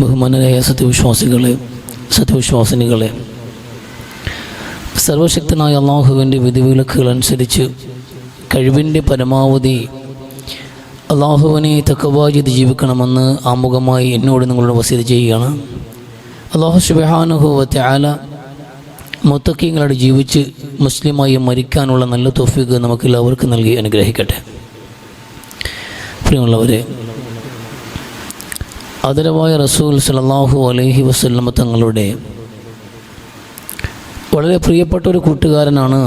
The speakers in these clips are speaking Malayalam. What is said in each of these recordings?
ബഹുമാനരായ സത്യവിശ്വാസിനികളെ, സർവശക്തനായ അള്ളാഹുവിൻ്റെ വിധിവിലക്കുകൾ അനുസരിച്ച് കഴിവിൻ്റെ പരമാവധി അള്ളാഹുവിനെ തഖ്വ ചെയ്ത് ജീവിക്കണമെന്ന് ആമുഖമായി എന്നോട് നിങ്ങളോട് വസീയത്ത് ചെയ്യുകയാണ്. അള്ളാഹു സുബ്ഹാനഹു വ തആല മുത്തഖീങ്ങളോട് ജീവിച്ച് മുസ്ലിമായി മരിക്കാനുള്ള നല്ല തൗഫീഖ് നമുക്കെല്ലാവർക്കും നൽകി അനുഗ്രഹിക്കട്ടെ. പ്രിയമുള്ളവരെ, ആദരവായ റസൂൽ സല്ലല്ലാഹു അലൈഹി വസല്ലം തങ്ങളുടെ വളരെ പ്രിയപ്പെട്ട ഒരു കൂട്ടുകാരനാണ്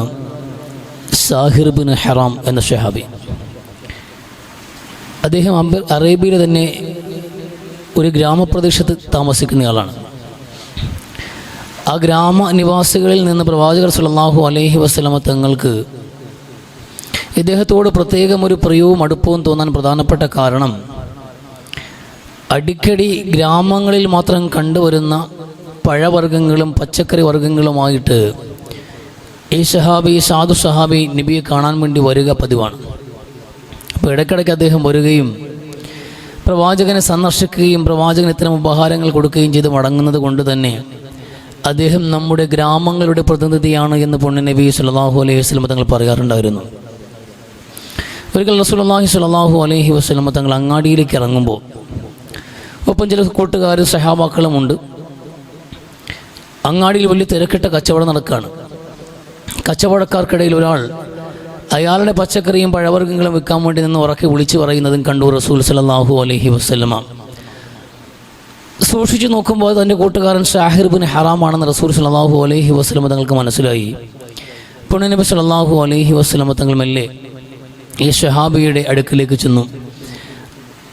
സാഹിർ ബിൻ ഹറാം എന്ന സ്വഹാബി. അദ്ദേഹം അറേബ്യയിലെ തന്നെ ഒരു ഗ്രാമപ്രദേശത്ത് താമസിക്കുന്നയാളാണ്. ആ ഗ്രാമനിവാസികളിൽ നിന്ന് പ്രവാചകർ സല്ലല്ലാഹു അലൈഹി വസല്ലം തങ്ങൾക്ക് ഇദ്ദേഹത്തോട് പ്രത്യേകം ഒരു പ്രിയവും അടുപ്പവും തോന്നാൻ പ്രധാനപ്പെട്ട കാരണം അടിക്കടി ഗ്രാമങ്ങളിൽ മാത്രം കണ്ടുവരുന്ന പഴവർഗ്ഗങ്ങളും പച്ചക്കറി വർഗ്ഗങ്ങളുമായിട്ട് ഈ സാധു സഹാബി നബിയെ കാണാൻ വേണ്ടി വരിക പതിവാണ്. അപ്പോൾ ഇടയ്ക്കിടയ്ക്ക് അദ്ദേഹം വരികയും പ്രവാചകനെ സന്ദർശിക്കുകയും പ്രവാചകന് ഇത്തരം ഉപഹാരങ്ങൾ കൊടുക്കുകയും ചെയ്ത് മടങ്ങുന്നത് കൊണ്ട് തന്നെ അദ്ദേഹം നമ്മുടെ ഗ്രാമങ്ങളുടെ പ്രതിനിധിയാണ് എന്ന് പുണ്യ നബി സല്ലല്ലാഹു അലൈഹി വസല്ലം തങ്ങൾ പറയാറുണ്ടായിരുന്നു. ഒരിക്കൽ റസൂലുള്ളാഹി സ്വല്ലല്ലാഹു അലൈഹി വസല്ലം തങ്ങൾ അങ്ങാടിയിലേക്ക് ഇറങ്ങുമ്പോൾ ഒപ്പം ചില കൂട്ടുകാർ സഹാബാക്കളുമുണ്ട്. അങ്ങാടിയിൽ വലിയ തിരക്കിട്ട കച്ചവടം നടക്കുകയാണ്. കച്ചവടക്കാർക്കിടയിൽ ഒരാൾ അയാളുടെ പച്ചക്കറിയും പഴവർഗ്ഗങ്ങളും വിൽക്കാൻ വേണ്ടി നിന്ന് ഉറക്കെ വിളിച്ചു പറയുന്നതും കണ്ടു റസൂൽ സല്ലല്ലാഹു അലൈഹി വസല്ലം. സൂക്ഷിച്ചു നോക്കുമ്പോൾ തൻ്റെ കൂട്ടുകാരൻ സാഹിർ ബിൻ ഹറാമാണെന്ന് റസൂൽ സല്ലല്ലാഹു അലൈഹി വസല്ലം തങ്ങൾക്ക് മനസ്സിലായി. പുണ്യ നബി സല്ലല്ലാഹു അലൈഹി വസല്ലം തങ്ങൾ മെല്ലെ ഈ സ്വഹാബിയുടെ അടുക്കിലേക്ക് ചെന്നു.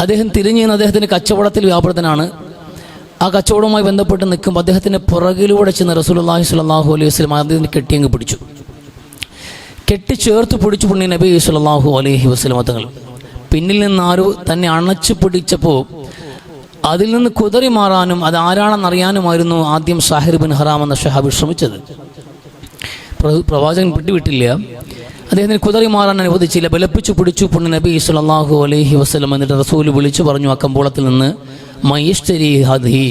അദ്ദേഹം തിരിഞ്ഞു നിന്ന് അദ്ദേഹത്തിൻ്റെ കച്ചവടത്തിൽ വ്യാപൃതനാണ്. ആ കച്ചവടവുമായി ബന്ധപ്പെട്ട് നിൽക്കുമ്പോൾ അദ്ദേഹത്തിൻ്റെ പുറകിലൂടെ ചെന്ന് റസൂലുള്ളാഹി സ്വല്ലല്ലാഹു അലൈഹി വസല്ലം അദ്ദേഹത്തിന് കെട്ടിയങ്ങ് പിടിച്ചു. കെട്ടിച്ചേർത്ത് പിടിച്ചു പുണ്യ നബി സല്ലല്ലാഹു അലൈഹി വസല്ലം തങ്ങൾ. പിന്നിൽ നിന്ന് ആരോ തന്നെ അണച്ചു പിടിച്ചപ്പോൾ അതിൽ നിന്ന് കുതറി മാറാനും അത് ആരാണെന്നറിയാനുമായിരുന്നു ആദ്യം സാഹിർ ബിൻ ഹറാം എന്ന സ്വഹാബി ശ്രമിച്ചത്. പ്രവാചകൻ പിടിവിട്ടില്ല, അദ്ദേഹത്തിന് കുതറി മാറാൻ അനുവദിച്ചില്ല. ബലപ്പിച്ചു പിടിച്ചു പുണ്യ നബി സല്ലല്ലാഹു അലൈഹി വസല്ലം. എന്നിട്ട് റസൂൽ വിളിച്ചു പറഞ്ഞു ആ കമ്പോളത്തിൽ നിന്ന്, മയശ്തരി ഹദി,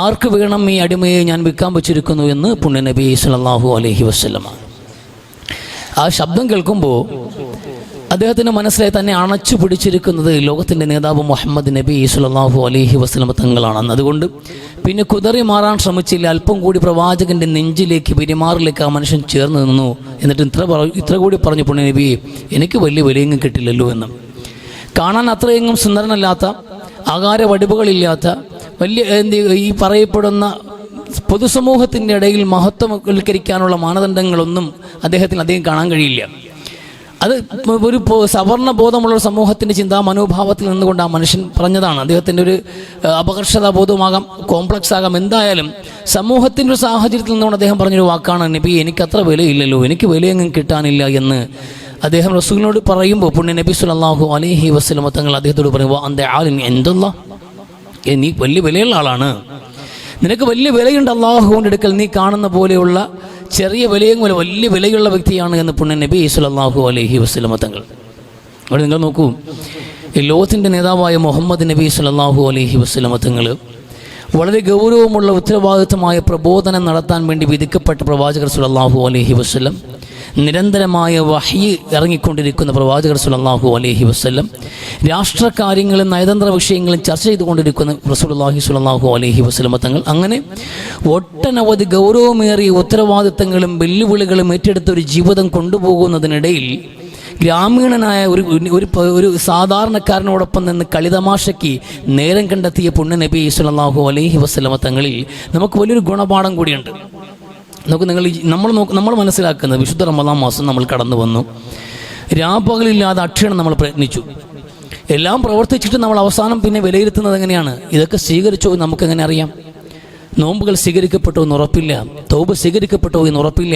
ആർക്ക് വേണം ഈ അടിമയെ ഞാൻ വിൽക്കാൻ വെച്ചിരിക്കുന്നു എന്ന് പുണ്യ നബി സല്ലല്ലാഹു അലൈഹി വസല്ലം. ആ ശബ്ദം കേൾക്കുമ്പോൾ അദ്ദേഹത്തിൻ്റെ മനസ്സിലായി തന്നെ അണച്ചു പിടിച്ചിരിക്കുന്നത് ലോകത്തിൻ്റെ നേതാവ് മുഹമ്മദ് നബി സല്ലല്ലാഹു അലൈഹി വസല്ലം തങ്ങളാണെന്ന്. അതുകൊണ്ട് പിന്നെ കുതറി മാറാൻ ശ്രമിച്ചില്ല. അല്പം കൂടി പ്രവാചകൻ്റെ നെഞ്ചിലേക്ക് പെരുമാറിലേക്ക് ആ മനുഷ്യൻ ചേർന്ന് നിന്നു. എന്നിട്ട് ഇത്ര കൂടി പറഞ്ഞു, പുണ്യ നബി, എനിക്ക് വലിയ വിലയെങ്ങും കിട്ടില്ലല്ലോ എന്ന്. കാണാൻ അത്രയെങ്ങും സുന്ദരനല്ലാത്ത, ആകാര വടിവുകളില്ലാത്ത, വലിയ ഈ പറയപ്പെടുന്ന പൊതുസമൂഹത്തിൻ്റെ ഇടയിൽ മഹത്വവൽക്കരിക്കാനുള്ള മാനദണ്ഡങ്ങളൊന്നും അദ്ദേഹത്തിന് അധികം കാണാൻ കഴിയില്ല. അത് ഒരു സവർണ ബോധമുള്ള സമൂഹത്തിൻ്റെ ചിന്താ മനോഭാവത്തിൽ നിന്നുകൊണ്ട് ആ മനുഷ്യൻ പറഞ്ഞതാണ്. അദ്ദേഹത്തിൻ്റെ ഒരു അപകർഷതാ ബോധമാകാം, കോംപ്ലക്സ് ആകാം, എന്തായാലും സമൂഹത്തിൻ്റെ ഒരു സാഹചര്യത്തിൽ നിന്നുകൊണ്ട് അദ്ദേഹം പറഞ്ഞൊരു വാക്കാണ്, നബി, എനിക്കത്ര വിലയില്ലല്ലോ, എനിക്ക് വിലയെങ്ങും കിട്ടാനില്ല എന്ന് അദ്ദേഹം റസൂലിനോട് പറയുമ്പോൾ പുണ്യ നബി സല്ലല്ലാഹു അലൈഹി വസല്ലം തങ്ങൾ അദ്ദേഹത്തോട് പറയുമ്പോൾ, അന്ത ആലിൻ എന്തുള്ള, നീ വലിയ വിലയുള്ള ആളാണ്, നിനക്ക് വലിയ വിലയുണ്ട് അള്ളാഹുവിൻ്റെ അടുക്കൽ, നീ കാണുന്ന പോലെയുള്ള ചെറിയ വിലയും പോലെ വലിയ വിലയുള്ള വ്യക്തിയാണ് എന്ന് പുണ്യ നബി സല്ലല്ലാഹു അലൈഹി വസല്ലം തങ്ങൾ. അവിടെ നിങ്ങൾ നോക്കൂ, ഈ ലോകത്തിൻ്റെ നേതാവായ മുഹമ്മദ് നബി സല്ലല്ലാഹു അലൈഹി വസല്ലം തങ്ങൾ വളരെ ഗൗരവമുള്ള ഉത്തരവാദിത്തമായ പ്രബോധനം നടത്താൻ വേണ്ടി വിധിക്കപ്പെട്ട പ്രവാചകർ സല്ലല്ലാഹു അലൈഹി വസല്ലം, നിരന്തരമായ വഹ്യ് ഇറങ്ങിക്കൊണ്ടിരിക്കുന്ന പ്രവാചകർ സല്ലല്ലാഹു അലൈഹി വസല്ലം, രാഷ്ട്രകാര്യങ്ങളും നയതന്ത്ര വിഷയങ്ങളും ചർച്ച ചെയ്തുകൊണ്ടിരിക്കുന്ന റസൂലുള്ളാഹി സ്വല്ലല്ലാഹു അലൈഹി വസല്ലം തങ്ങൾ, അങ്ങനെ ഒട്ടനവധി ഗൗരവമേറിയ ഉത്തരവാദിത്തങ്ങളും വെല്ലുവിളികളും ഏറ്റെടുത്ത ഒരു ജീവിതം കൊണ്ടുപോകുന്നതിനിടയിൽ ഗ്രാമീണനായ ഒരു സാധാരണക്കാരനോടൊപ്പം നിന്ന് കളിതമാശയ്ക്ക് നേരം കണ്ടെത്തിയ പുണ്യ നബി സ്വല്ലല്ലാഹു അലൈഹി വസല്ലം തങ്ങളിൽ നമുക്ക് വലിയൊരു ഗുണപാഠം കൂടിയുണ്ട്. നമ്മൾ മനസ്സിലാക്കുന്നത്, വിശുദ്ധ റമദാൻ മാസം നമ്മൾ കടന്നു വന്നു, രാപ്പകലില്ലാതെ അക്ഷരം നമ്മൾ പ്രയത്നിച്ചു, എല്ലാം പ്രവർത്തിച്ചിട്ട് നമ്മൾ അവസാനം പിന്നെ വിലയിരുത്തുന്നത് എങ്ങനെയാണ്? ഇതൊക്കെ സ്വീകരിച്ചോ നമുക്കെങ്ങനെ അറിയാം? നോമ്പുകൾ സ്വീകരിക്കപ്പെട്ടോ എന്ന് ഉറപ്പില്ല, തൗബ സ്വീകരിക്കപ്പെട്ടോ എന്ന് ഉറപ്പില്ല,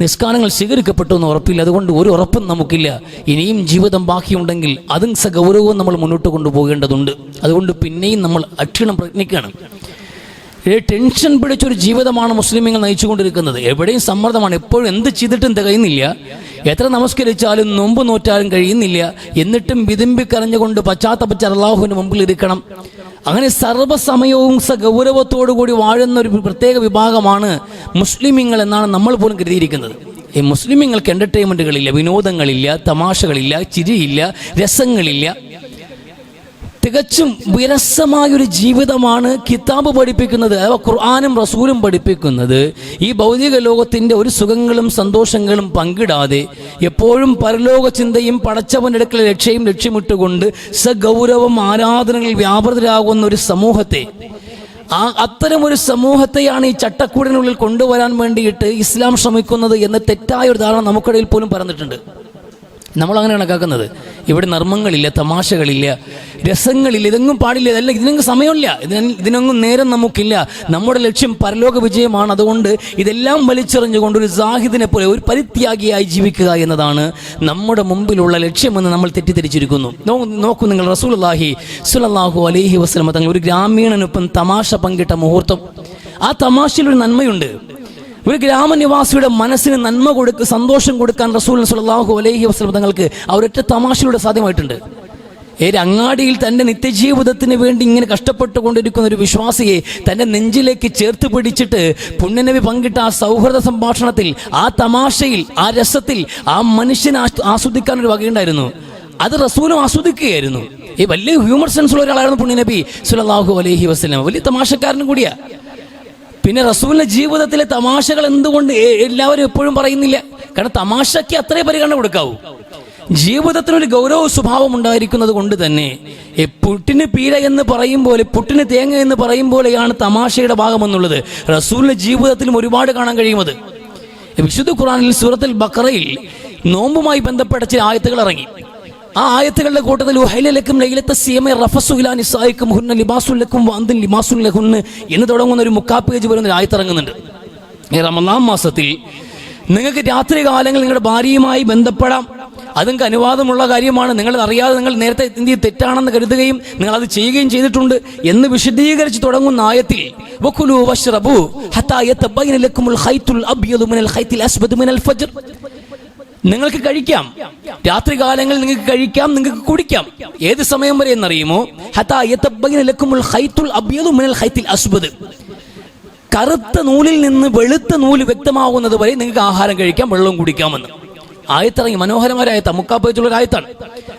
നിസ്കാരങ്ങൾ സ്വീകരിക്കപ്പെട്ടോ എന്ന് ഉറപ്പില്ല. അതുകൊണ്ട് ഒരു ഉറപ്പും നമുക്കില്ല. ഇനിയും ജീവിതം ബാക്കിയുണ്ടെങ്കിൽ അതും സഗൗരവവും നമ്മൾ മുന്നോട്ട് കൊണ്ടുപോകേണ്ടതുണ്ട്. അതുകൊണ്ട് പിന്നെയും നമ്മൾ അക്ഷരം പ്രയത്നിക്കുകയാണ്. ടെൻഷൻ പിടിച്ചൊരു ജീവിതമാണ് മുസ്ലിമീങ്ങൾ നയിച്ചുകൊണ്ടിരിക്കുന്നത്. എവിടെയും സമ്മർദ്ദമാണ്, എപ്പോഴും എന്ത് ചെയ്തിട്ടും തികയുന്നില്ല, എത്ര നമസ്കരിച്ചാലും നോമ്പ് നോറ്റാലും കഴിയുന്നില്ല. എന്നിട്ടും വിതുമ്പിക്കരഞ്ഞുകൊണ്ട് പശ്ചാത്തപിച്ച അല്ലാഹുവിൻ്റെ മുമ്പിൽ ഇരിക്കണം. അങ്ങനെ സർവ്വസമയവും സഗൗരവത്തോടു കൂടി വാഴുന്ന ഒരു പ്രത്യേക വിഭാഗമാണ് മുസ്ലിമീങ്ങൾ എന്നാണ് നമ്മൾ പോലും കരുതിയിരിക്കുന്നത്. ഈ മുസ്ലിമീങ്ങൾക്ക് എൻ്റർടൈൻമെൻറ്റുകളില്ല, വിനോദങ്ങളില്ല, തമാശകളില്ല, ചിരിയില്ല, രസങ്ങളില്ല. തികച്ചും വിരസമായൊരു ജീവിതമാണ് കിതാബ് പഠിപ്പിക്കുന്നത്, അഥവാ ഖുർആനും റസൂലും പഠിപ്പിക്കുന്നത്. ഈ ഭൗതിക ലോകത്തിൻ്റെ ഒരു സുഖങ്ങളും സന്തോഷങ്ങളും പങ്കിടാതെ എപ്പോഴും പരലോക ചിന്തയും പടച്ചവൻ്റെ അടുക്കൽ ലക്ഷ്യമിട്ടുകൊണ്ട് സഗൗരവം ആരാധനകളിൽ വ്യാപൃതരാകുന്ന ഒരു സമൂഹത്തെ, അത്തരം ഒരു സമൂഹത്തെയാണ് ഈ ചട്ടക്കൂടിനുള്ളിൽ കൊണ്ടുവരാൻ വേണ്ടിയിട്ട് ഇസ്ലാം ശ്രമിക്കുന്നത് എന്ന തെറ്റായ ഒരു ധാരണ നമുക്കിടയിൽ പോലും പറഞ്ഞിട്ടുണ്ട്. നമ്മളങ്ങനെ കണക്കാക്കുന്നത്. ഇവിടെ നർമ്മങ്ങളില്ല, തമാശകളില്ല, രസങ്ങളില്ല, ഇതെങ്ങും പാടില്ല, ഇതല്ല, ഇതിനൊന്നും സമയമില്ല, ഇതിനൊന്നും നേരം നമുക്കില്ല. നമ്മുടെ ലക്ഷ്യം പരലോക വിജയമാണ്. അതുകൊണ്ട് ഇതെല്ലാം വലിച്ചെറിഞ്ഞുകൊണ്ട് ഒരു സാഹിദിനെ പോലെ ഒരു പരിത്യാഗിയായി ജീവിക്കുക എന്നതാണ് നമ്മുടെ മുമ്പിലുള്ള ലക്ഷ്യമെന്ന് നമ്മൾ തെറ്റിദ്ധരിച്ചിരിക്കുന്നു. നോക്കൂ നിങ്ങൾ, റസൂലുള്ളാഹി സ്വല്ലല്ലാഹു അലൈഹി വസല്ലം തങ്ങൾ ഒരു ഗ്രാമീണനൊപ്പം തമാശ പങ്കിട്ട മുഹൂർത്തം. ആ തമാശയിലൊരു നന്മയുണ്ട്. ഒരു ഗ്രാമനിവാസിയുടെ മനസ്സിന് നന്മ സന്തോഷം കൊടുക്കാൻ റസൂൽ സ്വല്ലല്ലാഹു അലൈഹി വസല്ലം തങ്ങൾക്ക് അവരൊറ്റ തമാശയിലൂടെ സാധ്യമായിട്ടുണ്ട്. അങ്ങാടിയിൽ തൻ്റെ നിത്യജീവിതത്തിന് വേണ്ടി ഇങ്ങനെ കഷ്ടപ്പെട്ടുകൊണ്ടിരിക്കുന്ന ഒരു വിശ്വാസിയെ തൻ്റെ നെഞ്ചിലേക്ക് ചേർത്ത് പിടിച്ചിട്ട് പുണ്യനബി പങ്കിട്ട ആ സൗഹൃദ സംഭാഷണത്തിൽ, ആ തമാശയിൽ, ആ രസത്തിൽ ആ മനുഷ്യനെ ആസ്വദിക്കാൻ ഒരു വകയുണ്ടായിരുന്നു. അത് റസൂലും ആസ്വദിക്കുകയായിരുന്നു. വലിയ ഹ്യൂമർ സെൻസ് ഉള്ള ഒരാളായിരുന്നു പുണ്യനബി സ്വല്ലല്ലാഹു അലൈഹി വസല്ലം. വലിയ തമാശക്കാരനും കൂടിയാ. പിന്നെ റസൂലിന്റെ ജീവിതത്തിലെ തമാശകൾ എന്തുകൊണ്ട് എല്ലാവരും എപ്പോഴും പറയുന്നില്ല? കാരണം തമാശയ്ക്ക് അത്രേ പരിഗണന കൊടുക്കാവൂ. ജീവിതത്തിനൊരു ഗൗരവ സ്വഭാവം ഉണ്ടായിരിക്കുന്നത് കൊണ്ട് തന്നെ പുട്ടിന് പീര എന്ന് പറയും പോലെ, പുട്ടിന് തേങ്ങ എന്ന് പറയും പോലെയാണ് തമാശയുടെ ഭാഗമെന്നുള്ളത് റസൂലിന്റെ ജീവിതത്തിലും ഒരുപാട് കാണാൻ കഴിയുന്നത്. വിശുദ്ധ ഖുർആനിൽ സൂറത്തുൽ ബഖറയിൽ നോമ്പുമായി ബന്ധപ്പെട്ട ചില ആയത്തുകൾ ഇറങ്ങി. ആ ആയത്തുകളുടെ കൂട്ടത്തിൽ എന്ന് തുടങ്ങുന്ന ഒരു മുക്കാപ്പേജ് വരുന്ന ഒരു ആയത്ത് ഇറങ്ങുന്നുണ്ട്. റമളാൻ മാസത്തിൽ നിങ്ങൾക്ക് രാത്രി കാലങ്ങൾ നിങ്ങളുടെ ഭാര്യയുമായി ബന്ധപ്പെടാം, അത് നിങ്ങൾക്ക് അനുവാദമുള്ള കാര്യമാണ്. നിങ്ങൾ അറിയാതെ നിങ്ങൾ നേരത്തെ എന്ത് തെറ്റാണെന്ന് കരുതുകയും നിങ്ങൾ അത് ചെയ്യുകയും ചെയ്തിട്ടുണ്ട് എന്ന് വിശദീകരിച്ച് തുടങ്ങുന്ന ആയത്തിൽ വകുലു വശ്റബു ഹത്താ യതബയ്യന ലക്കുമുൽ ഖൈത്തുൽ അബ്യദു മിനൽ ഖൈത്തിൽ അസ്വദ് മിനൽ ഫജ്ർ. നിങ്ങൾക്ക് കഴിക്കാം, രാത്രി കാലങ്ങളിൽ നിങ്ങൾക്ക് കഴിക്കാം, നിങ്ങൾക്ക് കുടിക്കാം. ഏത് സമയം വരെ എന്നറിയുമോ? ഹത്താ യതബയ്യന ലക്കുമുൽ ഖൈത്തുൽ അബ്യദു മിനൽ ഖൈത്തിൽ അസ്വദ്. കറുത്ത നൂലിൽ നിന്ന് വെളുത്ത നൂല് വ്യക്തമാകുന്നത് വരെ നിങ്ങൾക്ക് ആഹാരം കഴിക്കാം, വെള്ളവും കുടിക്കാമെന്ന് ആയത്തിറങ്ങി. മനോഹരമായ മുക്കാപ്പേജുള്ള ഒരു ആയത്താണ്.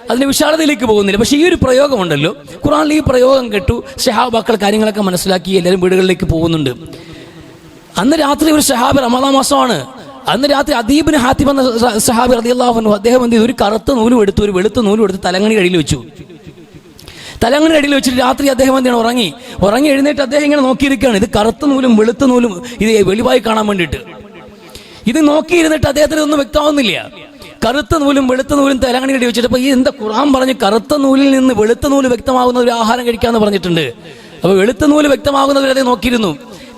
അതിന്റെ വിശാലതയിലേക്ക് പോകുന്നില്ല. പക്ഷേ ഈ ഒരു പ്രയോഗമുണ്ടല്ലോ, ഖുർആനിൽ ഈ പ്രയോഗം കേട്ടു സഹാബാക്കൾ കാര്യങ്ങളൊക്കെ മനസ്സിലാക്കി എല്ലാവരും വീടുകളിലേക്ക് പോകുന്നുണ്ട്. അന്ന് രാത്രി ഒരു സഹാബി, റമളാൻ മാസമാണ്, അന്ന് രാത്രി അദീബിന് ഹാത്തിബ് എന്ന സഹാബി റളിയല്ലാഹു അൻഹു അദ്ദേഹം എന്ത് ചെയ്തു? ഒരു കറുത്ത നൂലും എടുത്തു, ഒരു വെളുത്ത നൂലും എടുത്ത് തലങ്ങണി അടിയിൽ വെച്ചു. തലങ്ങണി അടിയിൽ വെച്ചിട്ട് രാത്രി അദ്ദേഹം എന്താണ് ഉറങ്ങി എഴുന്നേറ്റ് അദ്ദേഹം ഇങ്ങനെ നോക്കിയിരിക്കുകയാണ്. ഇത് കറുത്ത നൂലും വെളുത്ത നൂലും ഇത് വെളിവായി കാണാൻ വേണ്ടിയിട്ട് ഇത് നോക്കിയിരുന്നിട്ട് അദ്ദേഹത്തിന് ഒന്നും വ്യക്തമാവുന്നില്ല. കറുത്ത നൂലും വെളുത്ത നൂലും തലങ്ങണി അടി വെച്ചിട്ട് ഈ എന്താ ഖുർആൻ പറഞ്ഞ് കറുത്ത നൂലിൽ നിന്ന് വെളുത്ത നൂല് വ്യക്തമാകുന്ന ഒരു ആഹാരം കഴിക്കാമെന്ന് പറഞ്ഞിട്ടുണ്ട്. അപ്പോൾ വെളുത്ത നൂല് വ്യക്തമാകുന്നവരെ അദ്ദേഹം നോക്കിയിരുന്നു.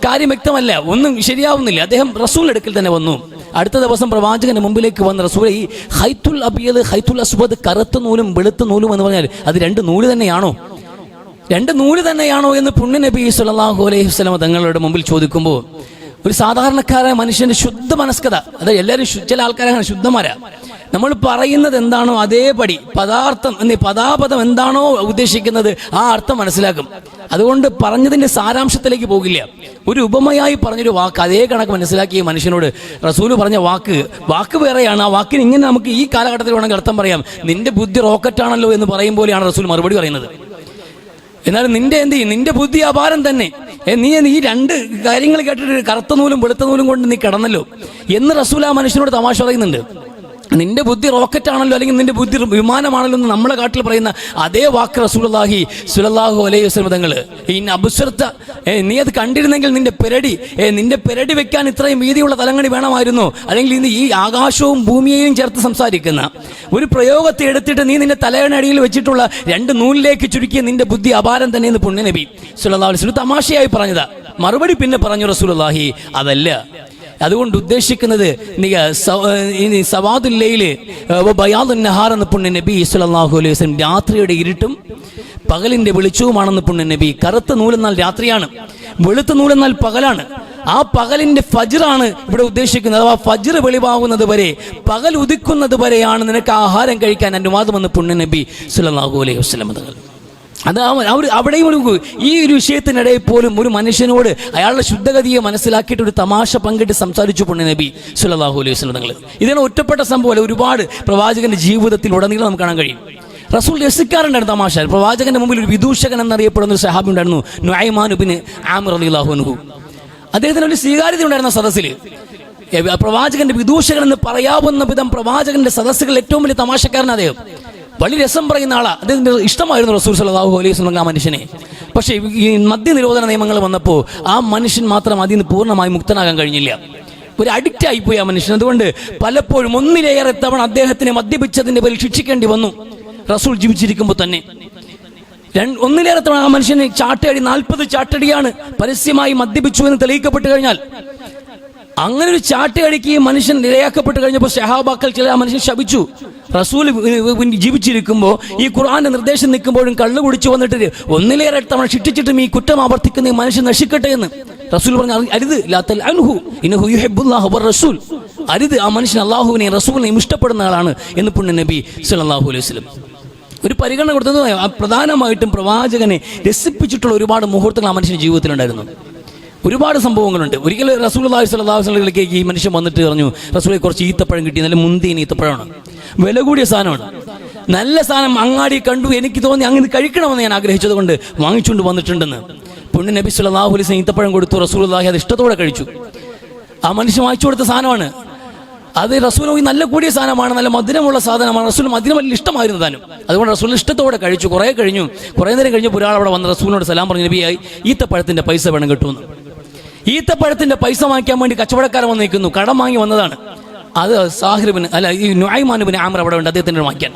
കാര്യം വ്യക്തമല്ല, ഒന്നും ശരിയാവുന്നില്ല. അദ്ദേഹം റസൂലിന്റെ അടുക്കൽ തന്നെ വന്നു. അടുത്ത ദിവസം പ്രവാചകന്റെ മുമ്പിലേക്ക് വന്ന റസൂൽ, ഈ ഖൈത്തുൽ അബിയദ് ഖൈത്തുൽ അസ്വദ്, കറുത്ത നൂലും വെളുത്ത നൂലും എന്ന് പറഞ്ഞാൽ അത് രണ്ട് നൂല് തന്നെയാണോ? രണ്ട് നൂല് തന്നെയാണോ എന്ന് പുണ്യ നബി സ്വല്ലല്ലാഹു അലൈഹി വസല്ലം തങ്ങളുടെ മുമ്പിൽ ചോദിക്കുമ്പോൾ ഒരു സാധാരണക്കാരായ മനുഷ്യന്റെ ശുദ്ധ മനസ്കത, അത് എല്ലാവരും ചില ആൾക്കാരാണ് ശുദ്ധമാരാ, നമ്മൾ പറയുന്നത് എന്താണോ അതേപടി പദാപദം എന്താണോ ഉദ്ദേശിക്കുന്നത് ആ അർത്ഥം മനസ്സിലാക്കും. അതുകൊണ്ട് പറഞ്ഞതിന്റെ സാരാംശത്തിലേക്ക് പോകില്ല. ഒരു ഉപമയായി പറഞ്ഞൊരു വാക്ക് അതേ കണക്ക് മനസ്സിലാക്കിയ മനുഷ്യനോട് റസൂല് പറഞ്ഞ വാക്ക് വേറെയാണ്. ആ വാക്കിന് ഇങ്ങനെ നമുക്ക് ഈ കാലഘട്ടത്തിൽ വേണമെങ്കിൽ അർത്ഥം പറയാം. നിന്റെ ബുദ്ധി റോക്കറ്റാണല്ലോ എന്ന് പറയും പോലെയാണ് റസൂൽ മറുപടി പറയുന്നത്. എന്നാലും നിന്റെ ബുദ്ധി അപാരം തന്നെ. നീ ഈ രണ്ട് കാര്യങ്ങൾ കേട്ടിട്ട് കറുത്ത നൂലും വെളുത്ത നൂലും കൊണ്ട് നീ കിടന്നല്ലോ എന്ന് റസൂൽ ആ മനുഷ്യനോട് തമാശ പറയുന്നുണ്ട്. നിന്റെ ബുദ്ധി റോക്കറ്റ് ആണല്ലോ, അല്ലെങ്കിൽ നിന്റെ ബുദ്ധി വിമാനമാണല്ലോ എന്ന് നമ്മളെ കാട്ടിൽ പറയുന്ന അതേ വാക്ക് റസൂലുള്ളാഹി സ്വല്ലല്ലാഹു അലൈഹി വസല്ലം തങ്ങൾ അബുസ്വർത്ത, നീ അത് കണ്ടിരുന്നെങ്കിൽ നിന്റെ പെരടി വെക്കാൻ ഇത്രയും വീതിയുള്ള തലങ്ങണി വേണമായിരുന്നു. അല്ലെങ്കിൽ ഇന്ന് ഈ ആകാശവും ഭൂമിയെയും ചേർത്ത് സംസാരിക്കുന്ന ഒരു പ്രയോഗത്തെ എടുത്തിട്ട് നീ നിന്റെ തലയണടിയിൽ വെച്ചിട്ടുള്ള രണ്ട് നൂലിലേക്ക് ചുരുക്കിയ നിന്റെ ബുദ്ധി അപാരം തന്നെ എന്ന് പുണ്യ നബി സ്വല്ലല്ലാഹു അലൈഹി വസല്ലം തമാശയായി പറഞ്ഞതാ. മറുപടി പിന്നെ പറഞ്ഞു റസൂലുള്ളാഹി, അതല്ല, അതുകൊണ്ട് ഉദ്ദേശിക്കുന്നത് സവാദുൽ ലൈല് ബയാദുൻ നഹാർ എന്ന് പുണ്യ നബി സ്വല്ലല്ലാഹു അലൈഹി വസല്ലം രാത്രിയുടെ ഇരുട്ടും പകലിന്റെ വെളിച്ചവുമാണെന്ന് പുണ്യ നബി. കറുത്ത നൂലെന്നാൽ രാത്രിയാണ്, വെളുത്ത നൂലെന്നാൽ പകലാണ്. ആ പകലിന്റെ ഫജ്റാണ് ഇവിടെ ഉദ്ദേശിക്കുന്നത്. അഥവാ ഫജ്ർ വെളിവാകുന്നത് വരെ, പകൽ ഉദിക്കുന്നത് വരെയാണ് നിനക്ക് ആഹാരം കഴിക്കാൻ അനുവാദമെന്ന് പുണ്യ നബി സ്വല്ലല്ലാഹു അലൈഹി വസല്ലം തങ്ങൾ. അത് അവിടെയും ഈ ഒരു വിഷയത്തിനിടയിൽ പോലും ഒരു മനുഷ്യനോട് അയാളുടെ ശുദ്ധഗതിയെ മനസ്സിലാക്കിയിട്ട് ഒരു തമാശ പങ്കിട്ട് സംസാരിച്ചു പുണ്യ നബി സല്ലല്ലാഹു അലൈഹി വസല്ലം തങ്ങൾ. ഇതിന് ഒറ്റപ്പെട്ട സംഭവമല്ല, ഒരുപാട് പ്രവാചകന്റെ ജീവിതത്തിൽ ഉടനീളം നമുക്ക് കാണാൻ കഴിയും. റസൂൽ രസിക്കാറുണ്ടായിരുന്നു തമാശ. പ്രവാചകന്റെ മുമ്പിൽ ഒരു വിദൂഷകൻ എന്നറിയപ്പെടുന്ന ഒരു സഹാബി ഉണ്ടായിരുന്നു, നുഅയ്മാൻ ഇബ്നു ആമിർ റളിയല്ലാഹു അൻഹു. അദ്ദേഹത്തിന് ഒരു സ്വീകാര്യത ഉണ്ടായിരുന്ന സദസ്സിൽ. പ്രവാചകന്റെ വിദൂഷകൻ എന്ന് പറയാവുന്ന വിധം പ്രവാചകന്റെ സദസ്സുകളിൽ ഏറ്റവും വലിയ തമാശക്കാരൻ അദ്ദേഹം. വളരെ രസം പറയുന്ന ആളാ. അദ്ദേഹത്തിന്റെ ഇഷ്ടമായിരുന്നു റസൂൽ സല്ലല്ലാഹു അലൈഹി വസല്ലം ആ മനുഷ്യനെ. പക്ഷേ ഈ മദ്യനിരോധന നിയമങ്ങൾ വന്നപ്പോൾ ആ മനുഷ്യൻ മാത്രം അതിൽ നിന്ന് പൂർണ്ണമായി മുക്തനാകാൻ കഴിഞ്ഞില്ല. ഒരു അഡിക്റ്റ് ആയിപ്പോയി ആ മനുഷ്യൻ. അതുകൊണ്ട് പലപ്പോഴും ഒന്നിലേറെ തവണ അദ്ദേഹത്തിനെ മദ്യപിച്ചതിന്റെ പേരിൽ ശിക്ഷിക്കേണ്ടി വന്നു റസൂൽ ജീവിച്ചിരിക്കുമ്പോൾ തന്നെ. ഒന്നിലേറെ തവണ ആ മനുഷ്യന് ചാട്ടയടി, 40 ചാട്ടടിയാണ് പരസ്യമായി മദ്യപിച്ചു എന്ന് തെളിയിക്കപ്പെട്ട് കഴിഞ്ഞാൽ. അങ്ങനെ ഒരു ചാട്ടയടിക്ക് ഈ മനുഷ്യൻ ഇരയാക്കപ്പെട്ട് കഴിഞ്ഞപ്പോൾ സഹാബാക്കൾ ചില ആ മനുഷ്യൻ ശപിച്ചു. റസൂൽ ജീവിച്ചിരിക്കുമ്പോൾ ഈ ഖുർആന്റെ നിർദ്ദേശം നിൽക്കുമ്പോഴും കള്ളു കുടിച്ചു വന്നിട്ട് ഒന്നിലേറെ തവണ ശിക്ഷിച്ചിട്ടും ഈ കുറ്റം ആവർത്തിക്കുന്ന ഈ മനുഷ്യൻ നശിക്കട്ടെ എന്ന് റസൂൽ പറഞ്ഞു. അരുത്, ലാ തൽഅൻഹു ഇന്നഹു യുഹിബ്ബുല്ലാഹു വറസൂൽ. അരുത്, ആ മനുഷ്യൻ അല്ലാഹുവിനെയും റസൂലിനെയും ഇഷ്ടപ്പെടുന്ന ആളാണ് എന്ന് പുണ്യ നബി സല്ലല്ലാഹു അലൈഹി വസല്ലം ഒരു പരിഗണന കൊടുത്തത്. പ്രധാനമായിട്ടും പ്രവാചകനെ രസിപ്പിച്ചിട്ടുള്ള ഒരുപാട് മുഹൂർത്തങ്ങൾ ആ മനുഷ്യന്റെ ജീവിതത്തിലുണ്ടായിരുന്നു. ഒരുപാട് സംഭവങ്ങളുണ്ട്. ഒരിക്കലും റസൂലുള്ളാഹി സ്വല്ലല്ലാഹു അലൈഹി വസല്ലമയിലേക്ക് ഈ മനുഷ്യൻ വന്നിട്ട് പറഞ്ഞു, റസൂലെ കുറച്ച് ഈത്തപ്പഴം കിട്ടി, നല്ല മുന്തിയ ഈത്തപ്പഴമാണ്, വില കൂടിയ സാധനമാണ്, നല്ല സാധനം അങ്ങാടി കണ്ടു, എനിക്ക് തോന്നി അങ്ങനെ കഴിക്കണമെന്ന് ഞാൻ ആഗ്രഹിച്ചത് കൊണ്ട് വാങ്ങിച്ചുകൊണ്ട് വന്നിട്ടുണ്ടെന്ന് പുണ്യ നബി സ്വല്ലല്ലാഹു അലൈഹി വസല്ലം ഈത്തപ്പഴം കൊടുത്തു. റസൂലുള്ളാഹി അത് ഇഷ്ടത്തോടെ കഴിച്ചു. ആ മനുഷ്യൻ വാങ്ങിച്ചു കൊടുത്ത സാധനമാണ് അത്. റസൂൽ നല്ല കൂടിയ സാധനമാണ്, നല്ല മധുരമുള്ള സാധനമാണ്. റസൂൽ മധുരം വലിയ ഇഷ്ടമായിരുന്നു താനും. അതുകൊണ്ട് റസൂൽ ഇഷ്ടത്തോടെ കഴിച്ചു. കുറേ നേരം കഴിഞ്ഞപ്പോൾ ഒരാൾ അവിടെ വന്ന് റസൂലിനോട് സലാം പറഞ്ഞു, നബിയായി ഈത്തപ്പഴത്തിന്റെ പൈസ വേണം കിട്ടുമെന്ന്. ഈത്തപ്പഴത്തിന്റെ പൈസ വാങ്ങിക്കാൻ വേണ്ടി കച്ചവടക്കാരൻ വന്ന് നിൽക്കുന്നു. കടം വാങ്ങി വന്നതാണ്. അത് ഈ നുഅയ്മാൻ ഇബ്നു ആമിർ അവിടെ ഉണ്ട്, അദ്ദേഹത്തിന് വാങ്ങിക്കാൻ.